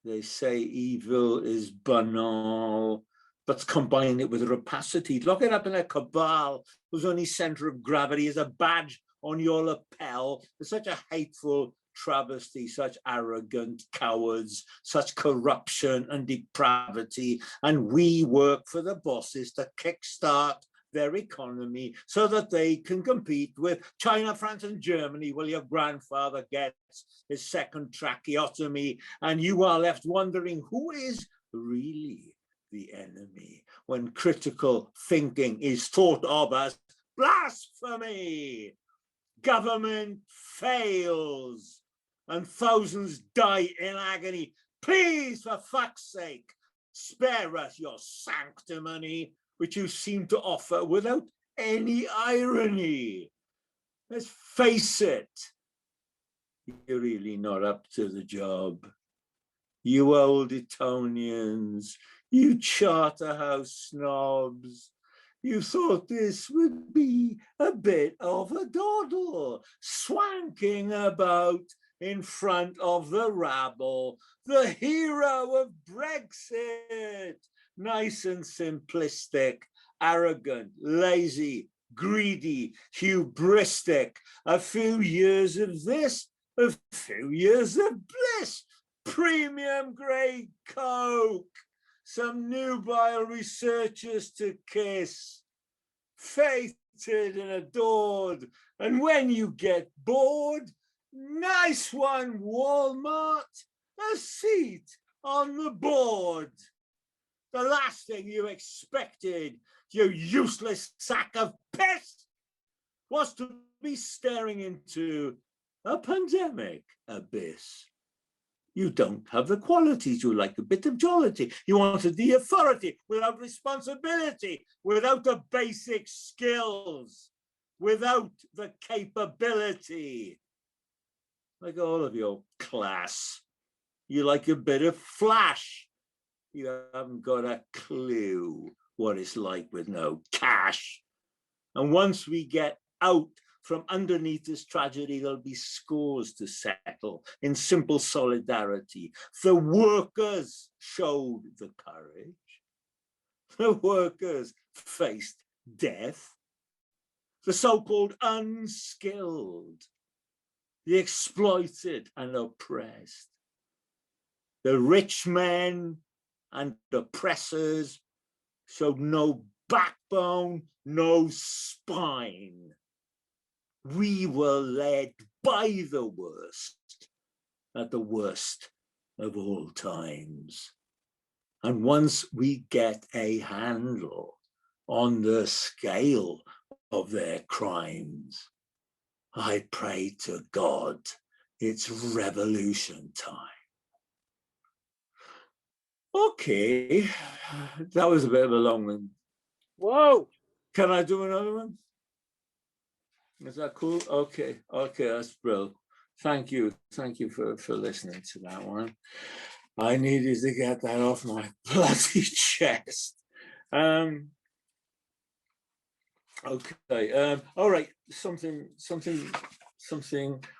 They say evil is banal, but combine it with rapacity. Lock it up in a cabal whose only center of gravity is a badge on your lapel. It's such a hateful travesty, such arrogant cowards, such corruption and depravity. And we work for the bosses to kickstart their economy so that they can compete with China, France, and Germany. Well, your grandfather gets his second tracheotomy, and you are left wondering who is really the enemy when critical thinking is thought of as blasphemy. Government fails and thousands die in agony. Please, for fuck's sake, spare us your sanctimony, which you seem to offer without any irony. Let's face it, you're really not up to the job. You old Etonians, you Charterhouse snobs, you thought this would be a bit of a doddle, swanking about in front of the rabble, the hero of Brexit. Nice and simplistic, arrogant, lazy, greedy, hubristic. A few years of this, a few years of bliss. Premium grade Coke, some nubile researchers to kiss. Fated and adored. And when you get bored, nice one, Walmart, a seat on the board. The last thing you expected, you useless sack of piss, was to be staring into a pandemic abyss. You don't have the qualities. You like a bit of jollity. You wanted the authority without responsibility, without the basic skills, without the capability. Like all of your class, you like a bit of flash. You haven't got a clue what it's like with no cash. And once we get out from underneath this tragedy, there'll be scores to settle in simple solidarity. The workers showed the courage. The workers faced death. The so-called unskilled, the exploited and oppressed, the rich men and oppressors showed no backbone, no spine. We were led by the worst at the worst of all times. And once we get a handle on the scale of their crimes, I pray to God it's revolution time. Okay, that was a bit of a long one. Whoa. Can I do another one? Is that cool? Okay, that's brilliant. Thank you for listening to that one. I needed to get that off my bloody chest. Okay. All right. Something.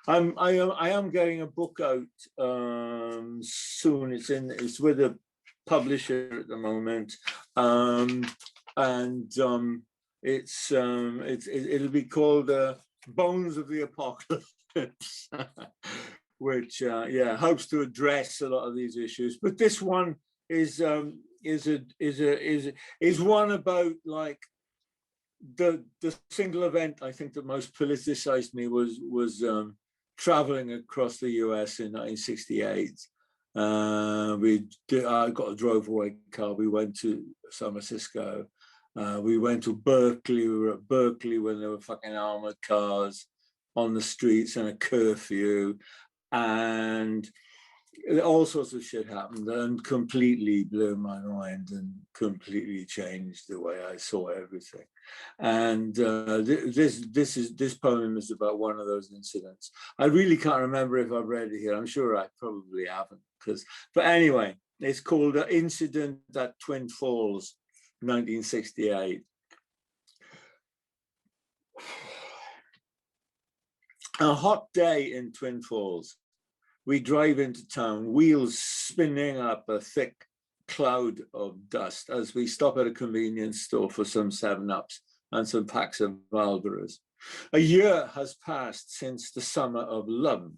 I am getting a book out soon. It's with a publisher at the moment, it'll be called Bones of the Apocalypse, which hopes to address a lot of these issues. But this one is one about like the single event I think that most politicized me was traveling across the US in 1968 I got a drove-away car. We went to San Francisco. We went to Berkeley. We were at Berkeley when there were fucking armored cars on the streets and a curfew, and all sorts of shit happened and completely blew my mind and completely changed the way I saw everything. And this poem is about one of those incidents. I really can't remember if I've read it here. I'm sure I probably haven't, but anyway, it's called Incident at Twin Falls, 1968. A hot day in Twin Falls. We drive into town, wheels spinning up a thick cloud of dust as we stop at a convenience store for some 7-Ups and some packs of Marlboros. A year has passed since the summer of love,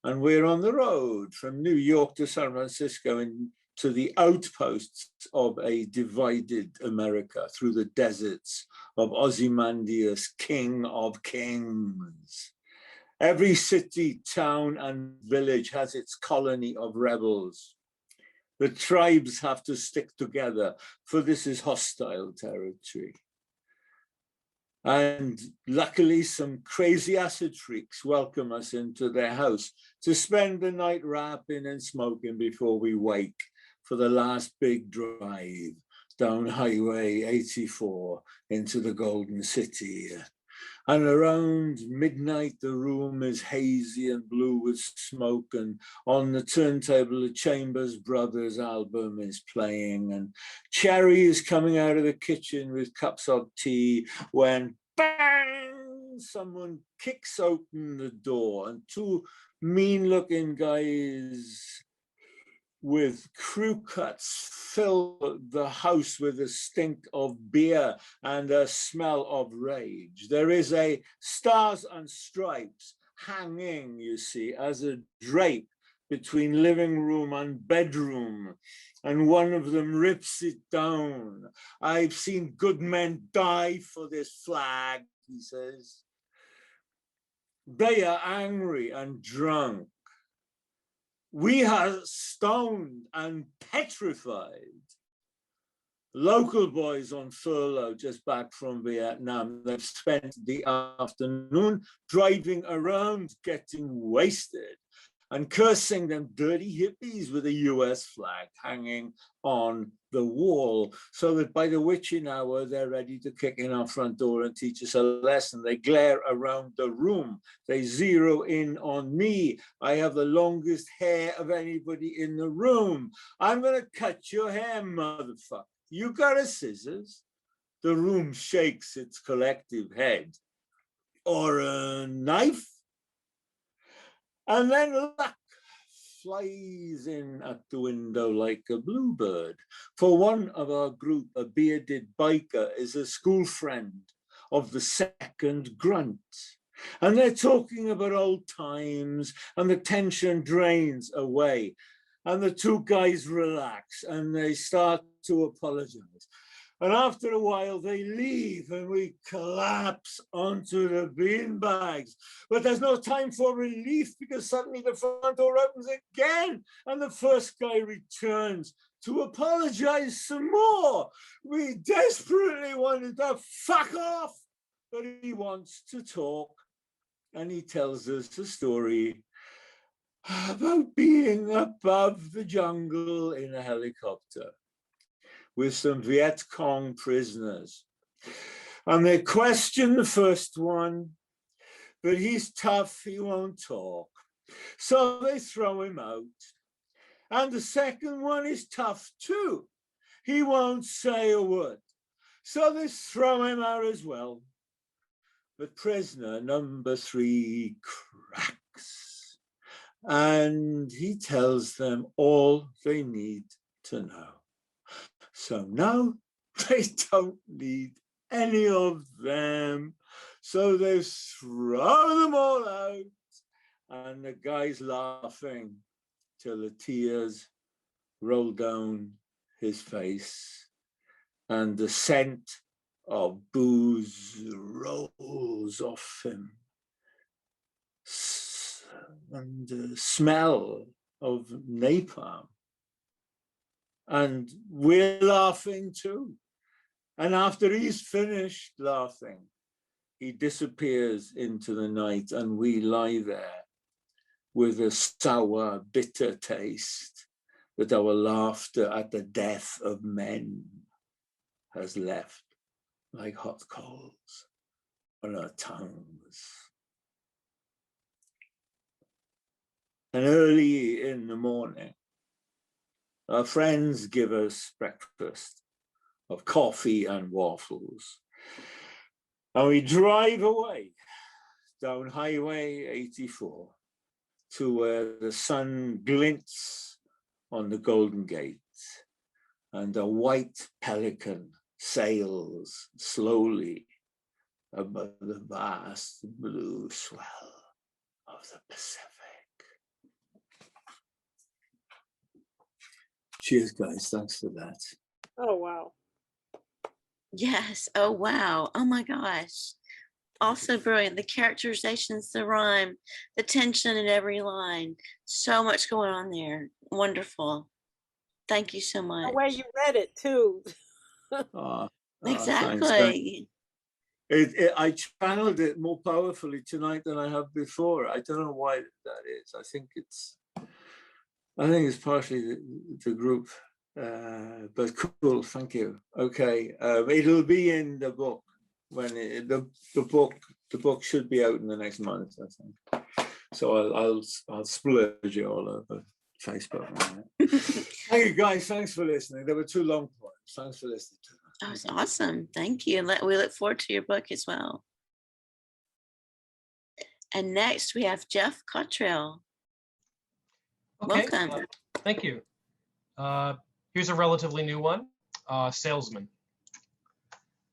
and we're on the road from New York to San Francisco into the outposts of a divided America through the deserts of Ozymandias, King of Kings. Every city, town, and village has its colony of rebels. The tribes have to stick together, for this is hostile territory. And luckily, some crazy acid freaks welcome us into their house to spend the night rapping and smoking before we wake for the last big drive down Highway 84 into the Golden City. And around midnight, the room is hazy and blue with smoke, and on the turntable, the Chambers Brothers album is playing, and Cherry is coming out of the kitchen with cups of tea when bang, someone kicks open the door, and 2 mean-looking guys with crew cuts fill the house with a stink of beer and a smell of rage. There is a Stars and Stripes hanging, you see, as a drape between living room and bedroom, and one of them rips it down. I've seen good men die for this flag, he says. They are angry and drunk. We are stoned and petrified. Local boys on furlough just back from Vietnam, they've spent the afternoon driving around getting wasted and cursing them dirty hippies with a US flag hanging on the wall, so that by the witching hour, they're ready to kick in our front door and teach us a lesson. They glare around the room. They zero in on me. I have the longest hair of anybody in the room. I'm gonna cut your hair, motherfucker. You got a scissors? The room shakes its collective head. Or a knife? And then luck flies in at the window like a bluebird. For one of our group, a bearded biker is a school friend of the second grunt. And they're talking about old times, and the tension drains away. And the 2 guys relax and they start to apologize. And after a while, they leave and we collapse onto the beanbags. But there's no time for relief because suddenly the front door opens again and the first guy returns to apologize some more. We desperately wanted to fuck off, but he wants to talk. And he tells us a story about being above the jungle in a helicopter with some Viet Cong prisoners. And they question the first one, but he's tough, he won't talk. So they throw him out. And the second one is tough too. He won't say a word. So they throw him out as well. But prisoner number 3 cracks. And he tells them all they need to know. So now they don't need any of them. So they throw them all out, and the guy's laughing till the tears roll down his face, and the scent of booze rolls off him, and the smell of napalm. And we're laughing too. And after he's finished laughing, he disappears into the night, and we lie there with a sour, bitter taste that our laughter at the death of men has left like hot coals on our tongues. And early in the morning, our friends give us breakfast of coffee and waffles. And we drive away down Highway 84 to where the sun glints on the Golden Gate and a white pelican sails slowly above the vast blue swell of the Pacific. Cheers, guys. Thanks for that. Oh, wow. Yes. Oh, wow. Oh, my gosh. Also brilliant. The characterizations, the rhyme, the tension in every line. So much going on there. Wonderful. Thank you so much. The way you read it, too. Exactly. I channeled it more powerfully tonight than I have before. I don't know why that is. I think it's partially the group, but cool. Thank you. Okay, it'll be in the book when the book should be out in the next month, I think. So I'll splurge it all over Facebook. Thank you, guys. Thanks for listening. There were 2 long poems. Thanks for listening to them. That was awesome. Thank you. We look forward to your book as well. And next we have Jeff Cottrill. Okay, Welcome. Thank you. Here's a relatively new one, Salesman.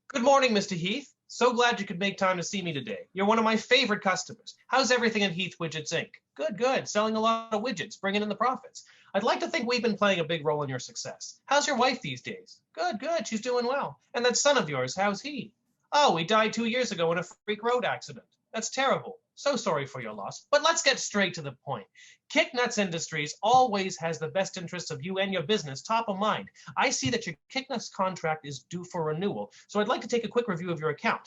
Good morning, Mr. Heath. So glad you could make time to see me today. You're one of my favorite customers. How's everything at Heath Widgets Inc.? Good, good. Selling a lot of widgets, bringing in the profits. I'd like to think we've been playing a big role in your success. How's your wife these days? Good, good. She's doing well. And that son of yours, how's he? Oh, he died 2 years ago in a freak road accident. That's terrible. So sorry for your loss. But let's get straight to the point. Kicknuts Industries always has the best interests of you and your business top of mind. I see that your Kicknuts contract is due for renewal, so I'd like to take a quick review of your account.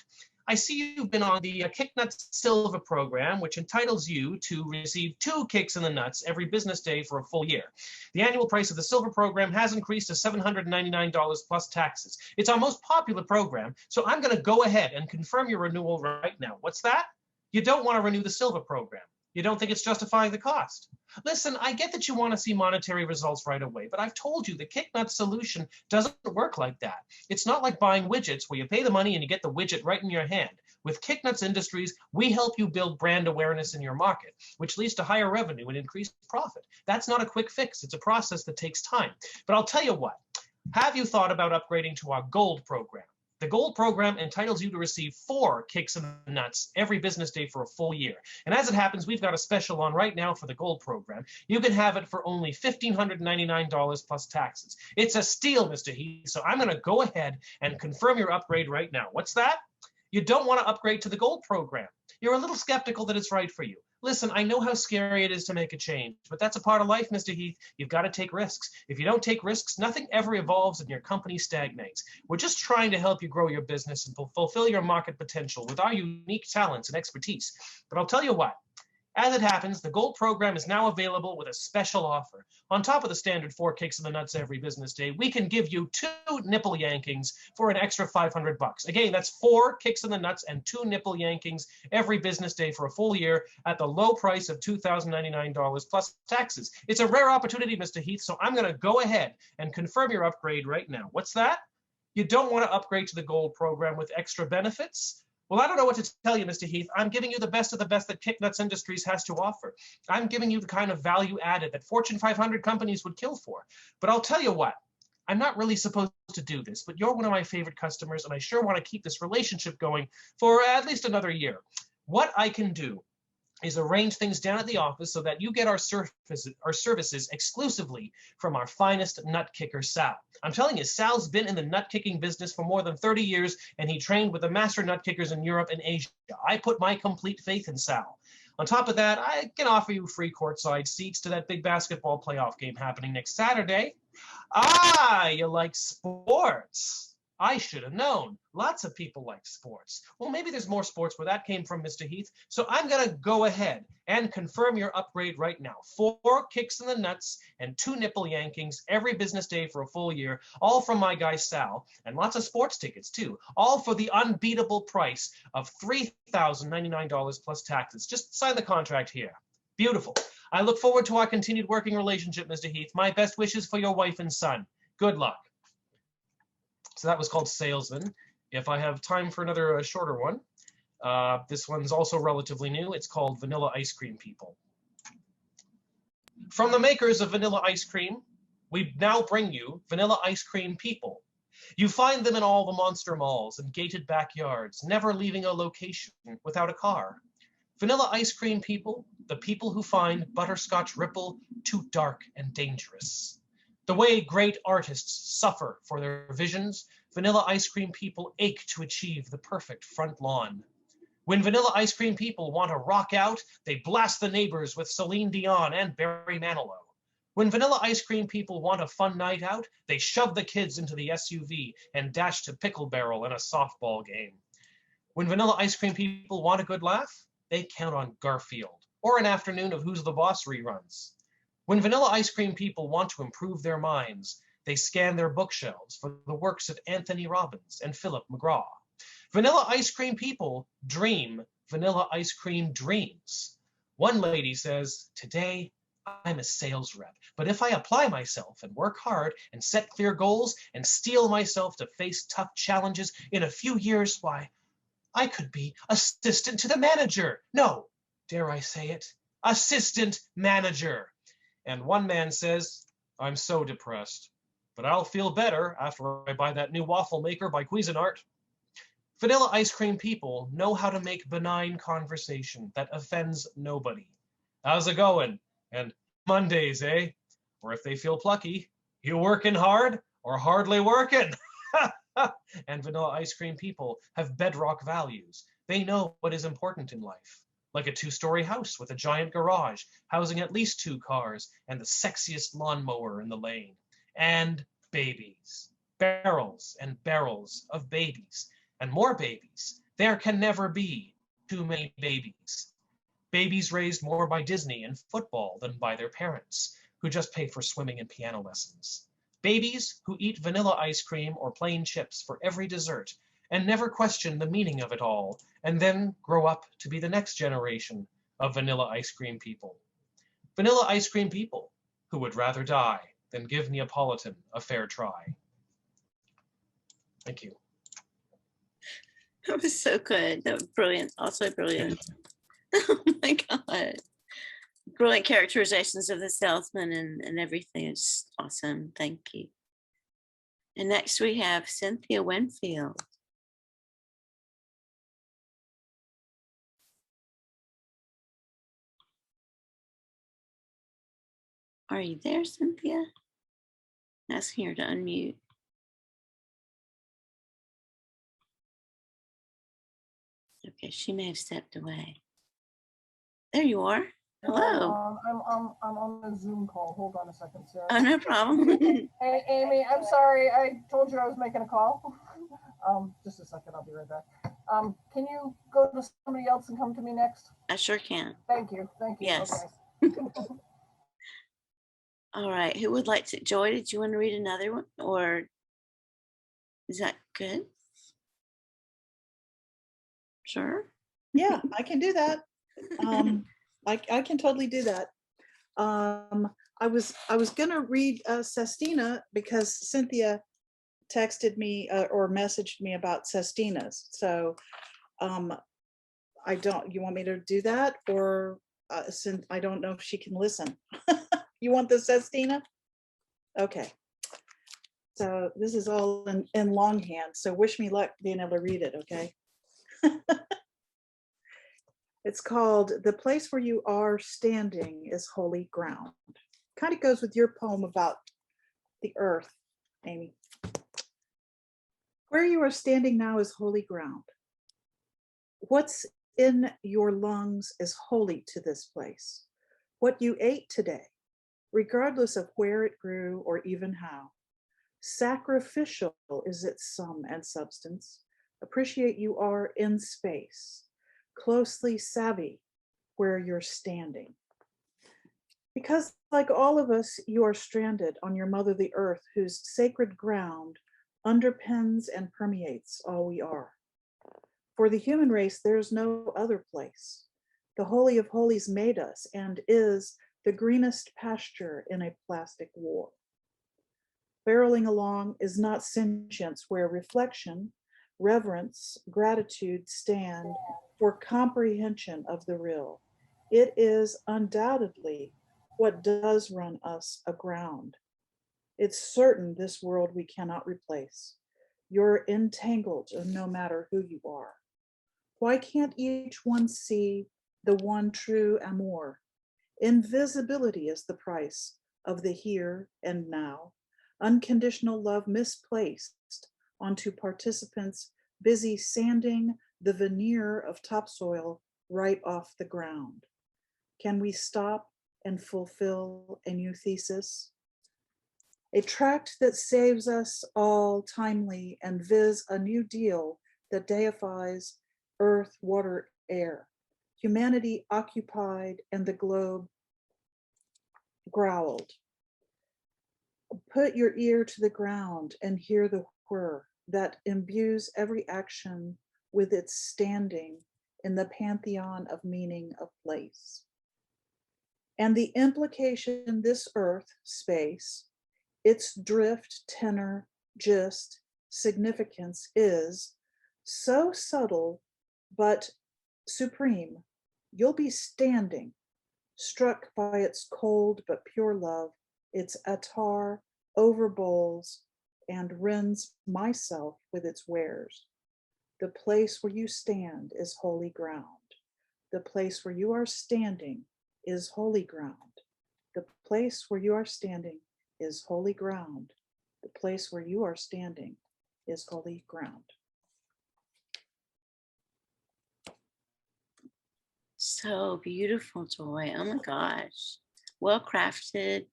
I see you've been on the Kicknuts Silver program, which entitles you to receive 2 kicks in the nuts every business day for a full year. The annual price of the Silver program has increased to $799 plus taxes. It's our most popular program, so I'm going to go ahead and confirm your renewal right now. What's that? You don't want to renew the Silver program. You don't think it's justifying the cost. Listen, I get that you want to see monetary results right away, but I've told you the Kicknuts solution doesn't work like that. It's not like buying widgets where you pay the money and you get the widget right in your hand. With Kicknuts Industries, we help you build brand awareness in your market, which leads to higher revenue and increased profit. That's not a quick fix. It's a process that takes time. But I'll tell you what, have you thought about upgrading to our Gold program? The Gold program entitles you to receive 4 kicks in the nuts every business day for a full year. And as it happens, we've got a special on right now for the Gold program. You can have it for only $1,599 plus taxes. It's a steal, Mr. Heath, so I'm going to go ahead and confirm your upgrade right now. What's that? You don't want to upgrade to the Gold program. You're a little skeptical that it's right for you. Listen, I know how scary it is to make a change, but that's a part of life, Mr. Heath. You've got to take risks. If you don't take risks, nothing ever evolves and your company stagnates. We're just trying to help you grow your business and fulfill your market potential with our unique talents and expertise. But I'll tell you what, as it happens, the Gold program is now available with a special offer. On top of the standard 4 kicks in the nuts every business day, we can give you 2 nipple yankings for an extra $500. Again, that's 4 kicks in the nuts and 2 nipple yankings every business day for a full year at the low price of $2,099 plus taxes. It's a rare opportunity, Mr. Heath, so I'm going to go ahead and confirm your upgrade right now. What's that? You don't want to upgrade to the Gold program with extra benefits? Well, I don't know what to tell you, Mr. Heath. I'm giving you the best of the best that Kicknuts Industries has to offer. I'm giving you the kind of value added that Fortune 500 companies would kill for. But I'll tell you what, I'm not really supposed to do this, but you're one of my favorite customers, and I sure want to keep this relationship going for at least another year. What I can do is arrange things down at the office so that you get our services exclusively from our finest nut kicker, Sal. I'm telling you, Sal's been in the nut kicking business for more than 30 years, and he trained with the master nut kickers in Europe and Asia. I put my complete faith in Sal. On top of that, I can offer you free courtside seats to that big basketball playoff game happening next Saturday. Ah, you like sports. I should have known. Lots of people like sports. Well, maybe there's more sports where that came from, Mr. Heath. So I'm going to go ahead and confirm your upgrade right now. 4 kicks in the nuts and 2 nipple yankings every business day for a full year, all from my guy Sal, and lots of sports tickets too, all for the unbeatable price of $3,099 plus taxes. Just sign the contract here. Beautiful. I look forward to our continued working relationship, Mr. Heath. My best wishes for your wife and son. Good luck. So that was called Salesman. If I have time for another shorter one, this one's also relatively new. It's called Vanilla Ice Cream People. From the makers of vanilla ice cream, we now bring you Vanilla Ice Cream People. You find them in all the monster malls and gated backyards, never leaving a location without a car. Vanilla Ice Cream People, the people who find butterscotch ripple too dark and dangerous. The way great artists suffer for their visions, Vanilla Ice Cream People ache to achieve the perfect front lawn. When Vanilla Ice Cream People want to rock out, they blast the neighbors with Celine Dion and Barry Manilow. When Vanilla Ice Cream People want a fun night out, they shove the kids into the SUV and dash to Pickle Barrel in a softball game. When Vanilla Ice Cream People want a good laugh, they count on Garfield or an afternoon of Who's the Boss reruns. When Vanilla Ice Cream People want to improve their minds, they scan their bookshelves for the works of Anthony Robbins and Philip McGraw. Vanilla Ice Cream People dream Vanilla Ice Cream dreams. One lady says, "Today, I'm a sales rep, but if I apply myself and work hard and set clear goals and steel myself to face tough challenges in a few years, why, I could be assistant to the manager. No, dare I say it, assistant manager." And one man says, "I'm so depressed, but I'll feel better after I buy that new waffle maker by Cuisinart." Vanilla Ice Cream People know how to make benign conversation that offends nobody. "How's it going?" And "Mondays, eh?" Or if they feel plucky, "You working hard or hardly working?" And Vanilla Ice Cream People have bedrock values. They know what is important in life. Like a 2-story house with a giant garage, housing at least 2 cars and the sexiest lawnmower in the lane. And babies. Barrels and barrels of babies. And more babies. There can never be too many babies. Babies raised more by Disney and football than by their parents, who just pay for swimming and piano lessons. Babies who eat vanilla ice cream or plain chips for every dessert and never question the meaning of it all, and then grow up to be the next generation of Vanilla Ice Cream People. Vanilla Ice Cream People who would rather die than give Neapolitan a fair try. Thank you. That was so good. That was brilliant. Also brilliant. Oh my God. Brilliant characterizations of the salesman and everything. It's awesome. Thank you. And next we have Cynthia Winfield. Are you there, Cynthia? Asking her to unmute. Okay, she may have stepped away. There you are. Hello. I'm on a Zoom call. Hold on a second, Sarah. Oh, no problem. Hey, Amy, I'm sorry. I told you I was making a call. Just a second. I'll be right back. Can you go to somebody else and come to me next? I sure can. Thank you. Thank you. Yes. Okay. All right. Who would like to? Joy, did you want to read another one? Or is that good? Sure. Yeah, I can do that. I can totally do that. I was gonna read Sestina because Cynthia texted me or messaged me about Sestinas. So I don't. You want me to do that, or since I don't know if she can listen. You want the Sestina? Okay. So this is all in longhand. So wish me luck being able to read it. Okay. It's called "The Place Where You Are Standing is Holy Ground." Kind of goes with your poem about the earth, Amy. Where you are standing now is holy ground. What's in your lungs is holy to this place. What you ate today, regardless of where it grew or even how, sacrificial is its sum and substance. Appreciate you are in space, closely savvy where you're standing. Because like all of us, you are stranded on your mother, the earth, whose sacred ground underpins and permeates all we are. For the human race, there's no other place. The Holy of Holies made us and is the greenest pasture in a plastic war. Barreling along is not sentience where reflection, reverence, gratitude stand for comprehension of the real. It is undoubtedly what does run us aground. It's certain this world we cannot replace. You're entangled no matter who you are. Why can't each one see the one true amour? Invisibility is the price of the here and now. Unconditional love misplaced onto participants busy sanding the veneer of topsoil right off the ground. Can we stop and fulfill a new thesis? A tract that saves us all timely and viz a new deal that deifies earth, water, air. Humanity occupied and the globe growled. Put your ear to the ground and hear the whir that imbues every action with its standing in the pantheon of meaning of place. And the implication this earth, space, its drift, tenor, gist, significance is so subtle but supreme. You'll be standing, struck by its cold but pure love, its attar over bowls, and rends myself with its wares. The place where you stand is holy ground. The place where you are standing is holy ground. The place where you are standing is holy ground. The place where you are standing is holy ground. So beautiful, Joy. Oh my gosh. Well crafted.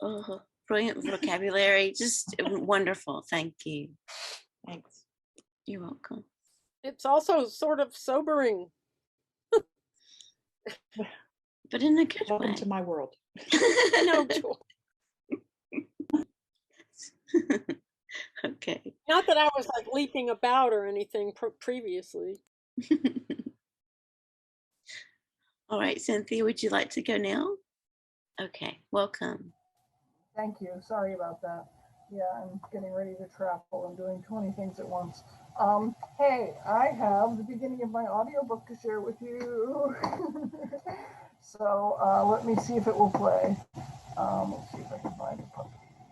Oh, brilliant vocabulary. Just wonderful. Thank you. Thanks. You're welcome. It's also sort of sobering. But in a good Welcome way. to my world. No, Joy. Okay. Not that I was like leaping about or anything previously. All right, Cynthia, would you like to go now? Okay, welcome. Thank you. Sorry about that. Yeah, I'm getting ready to travel. I'm doing 20 things at once. Hey, I have the beginning of my audiobook to share with you. So let me see if it will play. Let's see if I can find a puppy.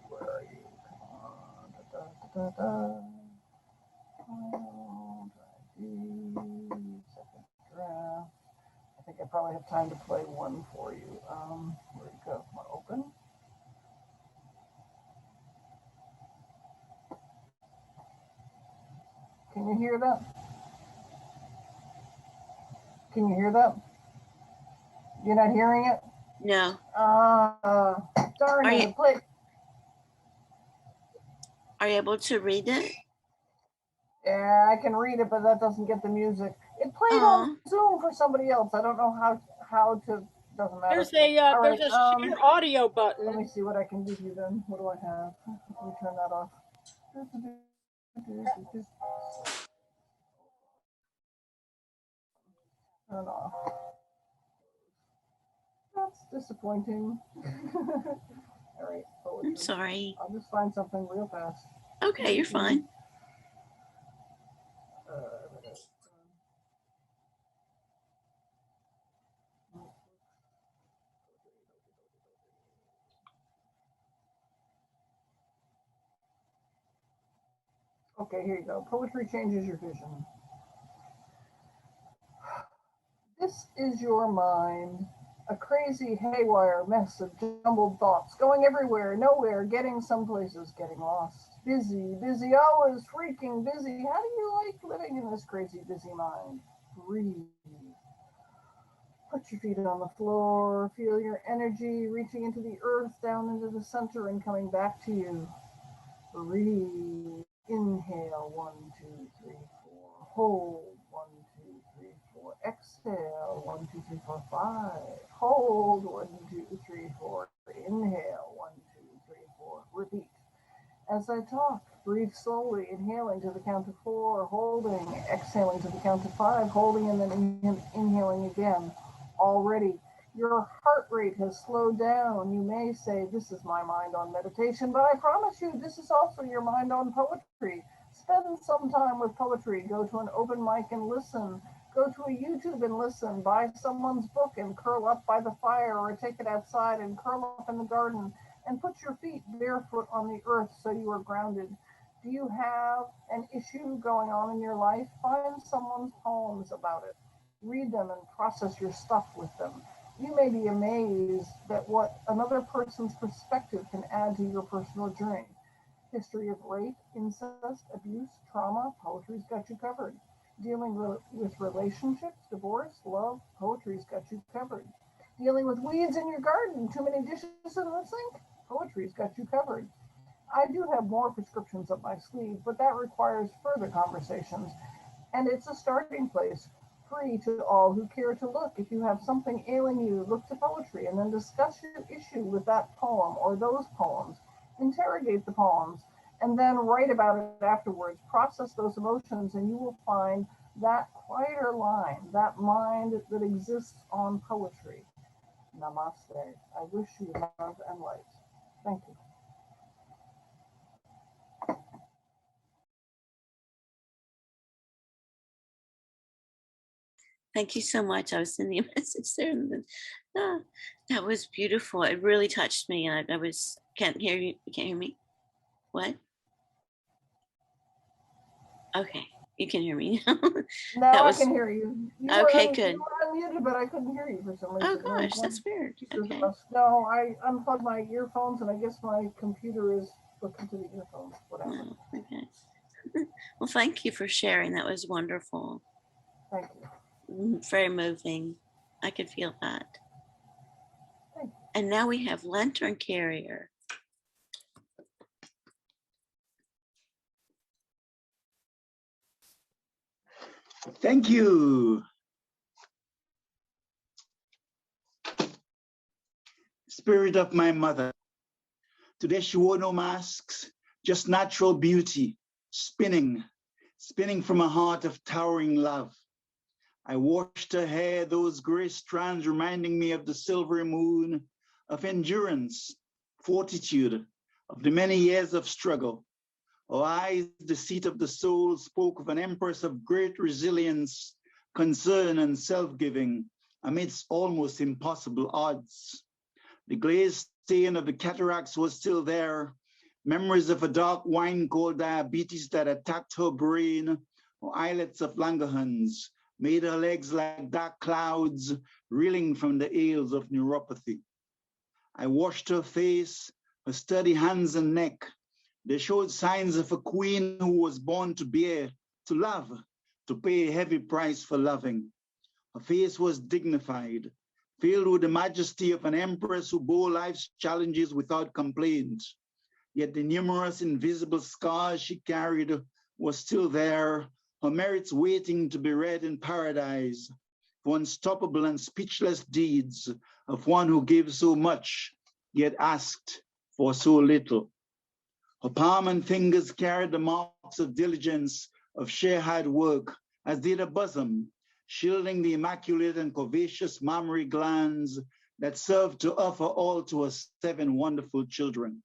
Where are you? Come on. Da, da, da, da. Second draft. I think I probably have time to play one for you. Where you go? Come on, open. Can you hear that? Can you hear that? You're not hearing it? No. Darn it. Are you able to read it? Yeah, I can read it, but that doesn't get the music. It played on Zoom for somebody else. I don't know how to. Doesn't matter. There's a share audio button. Let me see what I can give you then. What do I have? Let me turn that off. Turn off. That's disappointing. All right. I'm sorry. I'll just find something real fast. Okay, you're fine. Okay, here you go. Poetry changes your vision. This is your mind, a crazy haywire mess of jumbled thoughts, going everywhere, nowhere, getting some places, getting lost. Busy, busy, always freaking busy. How do you like living in this crazy, busy mind? breathe. Put your feet on the floor. Feel your energy reaching into the earth, down into the center and coming back to you. Breathe. Inhale, 1, 2, 3, 4. Hold, 1, 2, 3, 4. Exhale, 1, 2, 3, 4, 5. Hold, 1, 2, 3, 4. Inhale, 1, 2, 3, 4. Repeat. As I talk, breathe slowly, inhaling to the count of 4, holding, exhaling to the count of 5, holding, and then inhaling again. Already, your heart rate has slowed down. You may say, this is my mind on meditation, but I promise you, this is also your mind on poetry. Spend some time with poetry. Go to an open mic and listen. Go to a YouTube and listen. Buy someone's book and curl up by the fire, or take it outside and curl up in the garden and put your feet barefoot on the earth so you are grounded. Do you have an issue going on in your life? Find someone's poems about it. Read them and process your stuff with them. You may be amazed at what another person's perspective can add to your personal journey. History of rape, incest, abuse, trauma, poetry's got you covered. Dealing with relationships, divorce, love, poetry's got you covered. Dealing with weeds in your garden, too many dishes in the sink, poetry's got you covered. I do have more prescriptions up my sleeve, but that requires further conversations, and it's a starting place. Free to all who care to look. If you have something ailing you, look to poetry and then discuss your issue with that poem or those poems. Interrogate the poems and then write about it afterwards. Process those emotions and you will find that quieter line, that mind that exists on poetry. Namaste. I wish you love and light. Thank you. Thank you so much. I was sending a message there. And then, that was beautiful. It really touched me. I can't hear you. You can't hear me? What? Okay, you can hear me now. Now I can hear you. Okay, good. You were unmuted, but I couldn't hear you for some reason. Oh gosh, that's weird. Okay. No, I unplugged my earphones and I guess my computer is looking to the earphones, whatever. Oh, okay. Well, thank you for sharing. That was wonderful. Thank you. Very moving. I could feel that. And now we have Lantern Carrier. Thank you. Spirit of my mother. Today she wore no masks, just natural beauty, spinning from a heart of towering love. I washed her hair, those gray strands reminding me of the silvery moon, of endurance, fortitude, of the many years of struggle. Her eyes, the seat of the soul, spoke of an empress of great resilience, concern, and self-giving amidst almost impossible odds. The glazed stain of the cataracts was still there, memories of a dark wine-cold diabetes that attacked her brain, or islets of Langerhans, made her legs like dark clouds reeling from the ails of neuropathy. I washed her face, her sturdy hands and neck. They showed signs of a queen who was born to bear, to love, to pay a heavy price for loving. Her face was dignified, filled with the majesty of an empress who bore life's challenges without complaint. Yet the numerous invisible scars she carried were still there, her merits waiting to be read in paradise, for unstoppable and speechless deeds of one who gave so much, yet asked for so little. Her palm and fingers carried the marks of diligence, of sheer hard work, as did her bosom, shielding the immaculate and curvaceous mammary glands that served to offer all to her 7 wonderful children.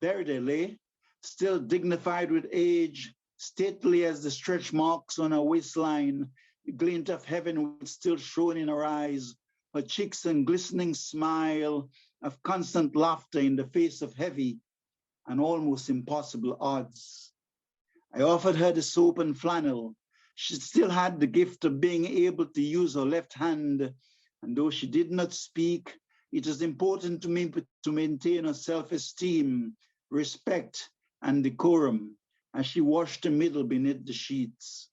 There they lay, still dignified with age, stately as the stretch marks on her waistline, the glint of heaven still shone in her eyes, her cheeks and glistening smile of constant laughter in the face of heavy and almost impossible odds. I offered her the soap and flannel. She still had the gift of being able to use her left hand, and though she did not speak, it is important to me to maintain her self-esteem, respect, and decorum as she washed the middle beneath the sheets.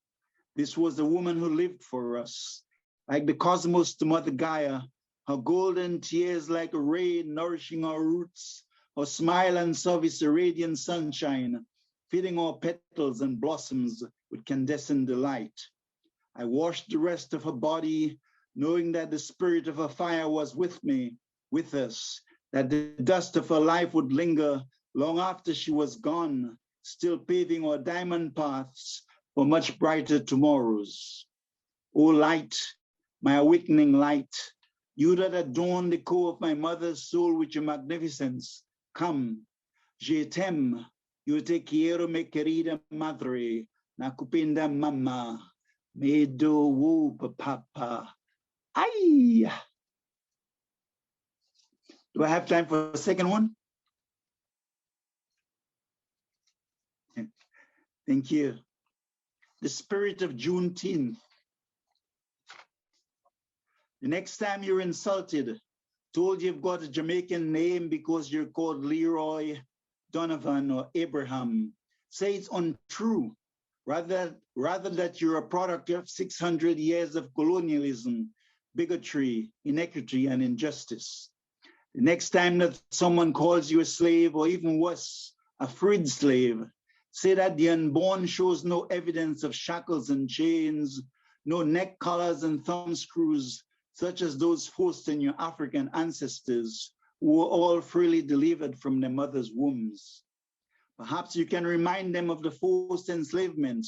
This was the woman who lived for us, like the cosmos to Mother Gaia, her golden tears like a ray nourishing our roots, her smile and service a radiant sunshine, feeding our petals and blossoms with candescent delight. I washed the rest of her body, knowing that the spirit of her fire was with me, with us, that the dust of her life would linger long after she was gone, still paving our diamond paths for much brighter tomorrows. O light, my awakening light, you that adorn the core of my mother's soul with your magnificence, come. Je t'aime, yo te quiero, mi querida madre, nakupenda mama, me do wo papa. Ay! Do I have time for a second one? Thank you. The spirit of Juneteenth. The next time you're insulted, told you've got a Jamaican name because you're called Leroy, Donovan, or Abraham, say it's untrue. Rather that you're a product of 600 years of colonialism, bigotry, inequity, and injustice. The next time that someone calls you a slave, or even worse, a freed slave, say that the unborn shows no evidence of shackles and chains, no neck collars and thumb screws, such as those forced in your African ancestors, who were all freely delivered from their mother's wombs. Perhaps you can remind them of the forced enslavement,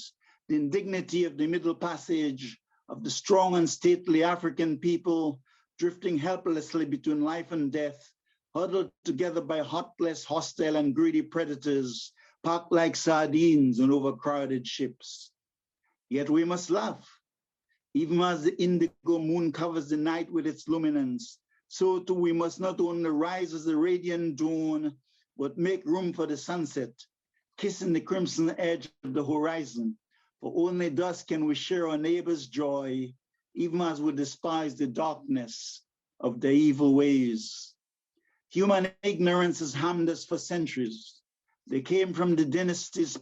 the indignity of the Middle Passage, of the strong and stately African people drifting helplessly between life and death, huddled together by heartless, hostile, and greedy predators, packed like sardines on overcrowded ships. Yet we must laugh. Even as the indigo moon covers the night with its luminance, so too we must not only rise as the radiant dawn, but make room for the sunset, kissing the crimson edge of the horizon. For only thus can we share our neighbor's joy, even as we despise the darkness of their evil ways. Human ignorance has harmed us for centuries. They came from the dynasties,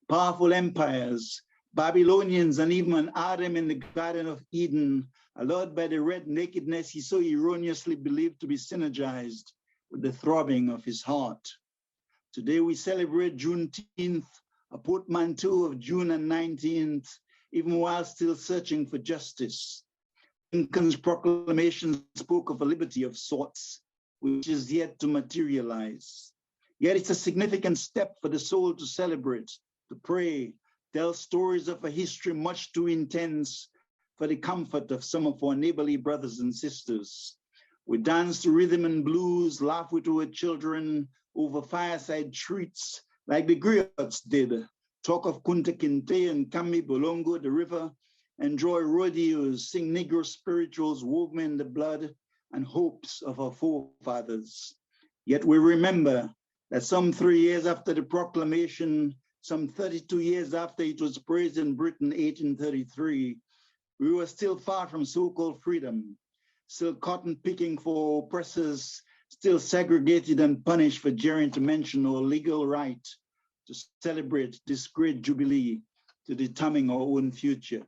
powerful empires, Babylonians, and even Adam in the Garden of Eden, allured by the red nakedness he so erroneously believed to be synergized with the throbbing of his heart. Today we celebrate Juneteenth, a portmanteau of June and 19th, even while still searching for justice. Lincoln's proclamation spoke of a liberty of sorts, which is yet to materialize. Yet it's a significant step for the soul to celebrate, to pray, tell stories of a history much too intense for the comfort of some of our neighborly brothers and sisters. We dance to rhythm and blues, laugh with our children over fireside treats like the griots did, talk of Kunta Kinte and Kami Bolongo, the river, enjoy rodeos, sing Negro spirituals woven in the blood and hopes of our forefathers. Yet we remember that some 3 years after the proclamation, some 32 years after it was praised in Britain, 1833, we were still far from so-called freedom, still cotton picking for oppressors, still segregated and punished for daring to mention our legal right to celebrate this great jubilee to determine our own future.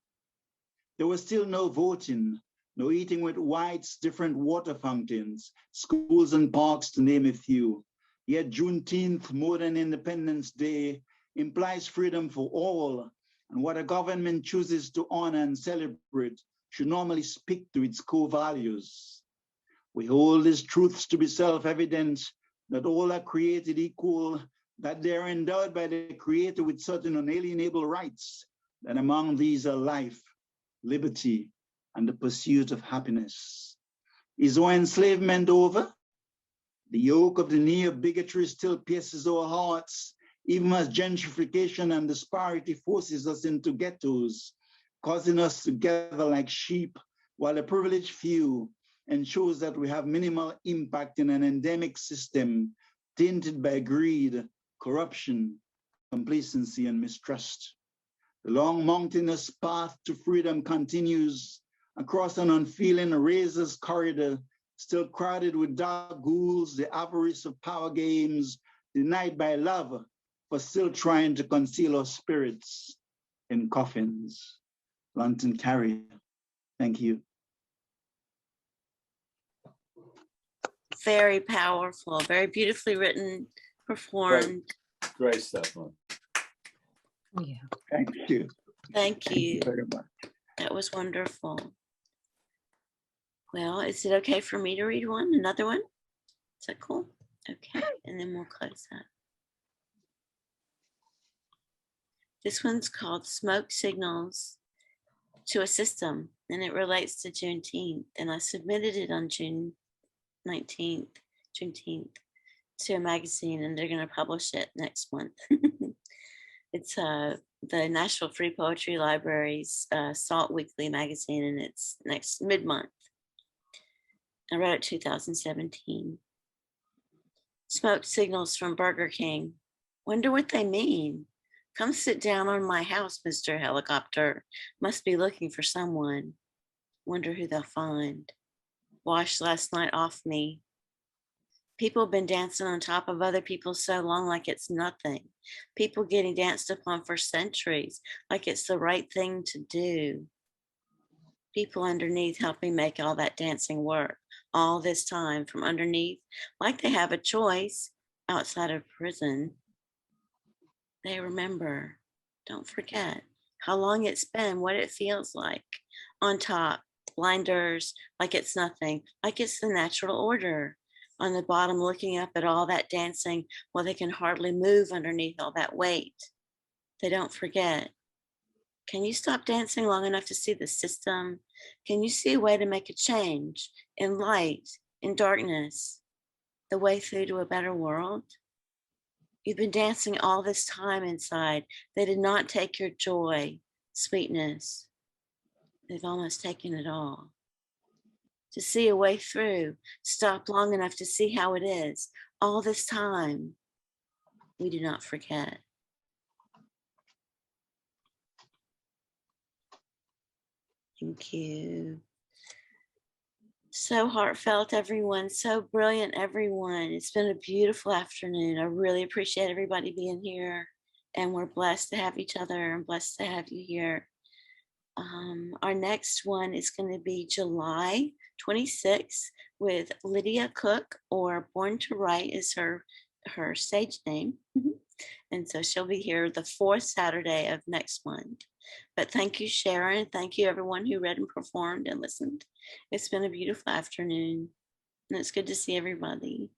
There was still no voting, no eating with whites, different water fountains, schools and parks to name a few. Yet Juneteenth, more than Independence Day, implies freedom for all, and what a government chooses to honor and celebrate should normally speak to its core values. We hold these truths to be self-evident, that all are created equal, that they are endowed by the Creator with certain unalienable rights, that among these are life, liberty, and the pursuit of happiness. Is our enslavement over? The yoke of the knee of bigotry still pierces our hearts, even as gentrification and disparity forces us into ghettos, causing us to gather like sheep, while the privileged few ensures that we have minimal impact in an endemic system tainted by greed, corruption, complacency, and mistrust. The long mountainous path to freedom continues across an unfeeling razor's corridor, still crowded with dark ghouls, the avarice of power games, denied by love, for still trying to conceal our spirits. in coffins, lantern carrier. Thank you. Very powerful, very beautifully written, performed. Great stuff, man. Yeah. Thank you. Thank you. Very much. That was wonderful. Well, is it okay for me to read one? Another one? Is that cool? Okay, and then we'll close up. This one's called Smoke Signals to a System, and it relates to Juneteenth. And I submitted it on June 19th, Juneteenth, to a magazine, and they're going to publish it next month. It's the Nashville Free Poetry Library's Salt Weekly magazine, and it's next mid-month. I wrote it 2017. Smoke signals from Burger King. Wonder what they mean. Come sit down on my house, Mr. Helicopter. Must be looking for someone. Wonder who they'll find. Washed last night off me. People have been dancing on top of other people so long like it's nothing. People getting danced upon for centuries like it's the right thing to do. People underneath helping make all that dancing work all this time from underneath, like they have a choice outside of prison. They remember, don't forget how long it's been, what it feels like. On top, blinders, like it's nothing, like it's the natural order. On the bottom, looking up at all that dancing while they can hardly move underneath all that weight. They don't forget. Can you stop dancing long enough to see the system? Can you see a way to make a change in light, in darkness, the way through to a better world? You've been dancing all this time inside. They did not take your joy, sweetness. They've almost taken it all. To see a way through, stop long enough to see how it is. All this time, we do not forget. Thank you. So heartfelt, everyone. So brilliant, everyone. It's been a beautiful afternoon. I really appreciate everybody being here. And we're blessed to have each other and blessed to have you here. Our next one is going to be July 26th with Lydia Cook, or Born to Write is her stage name. And so she'll be here the fourth Saturday of next month. But thank you, Sharon. Thank you, everyone who read and performed and listened. It's been a beautiful afternoon, and it's good to see everybody.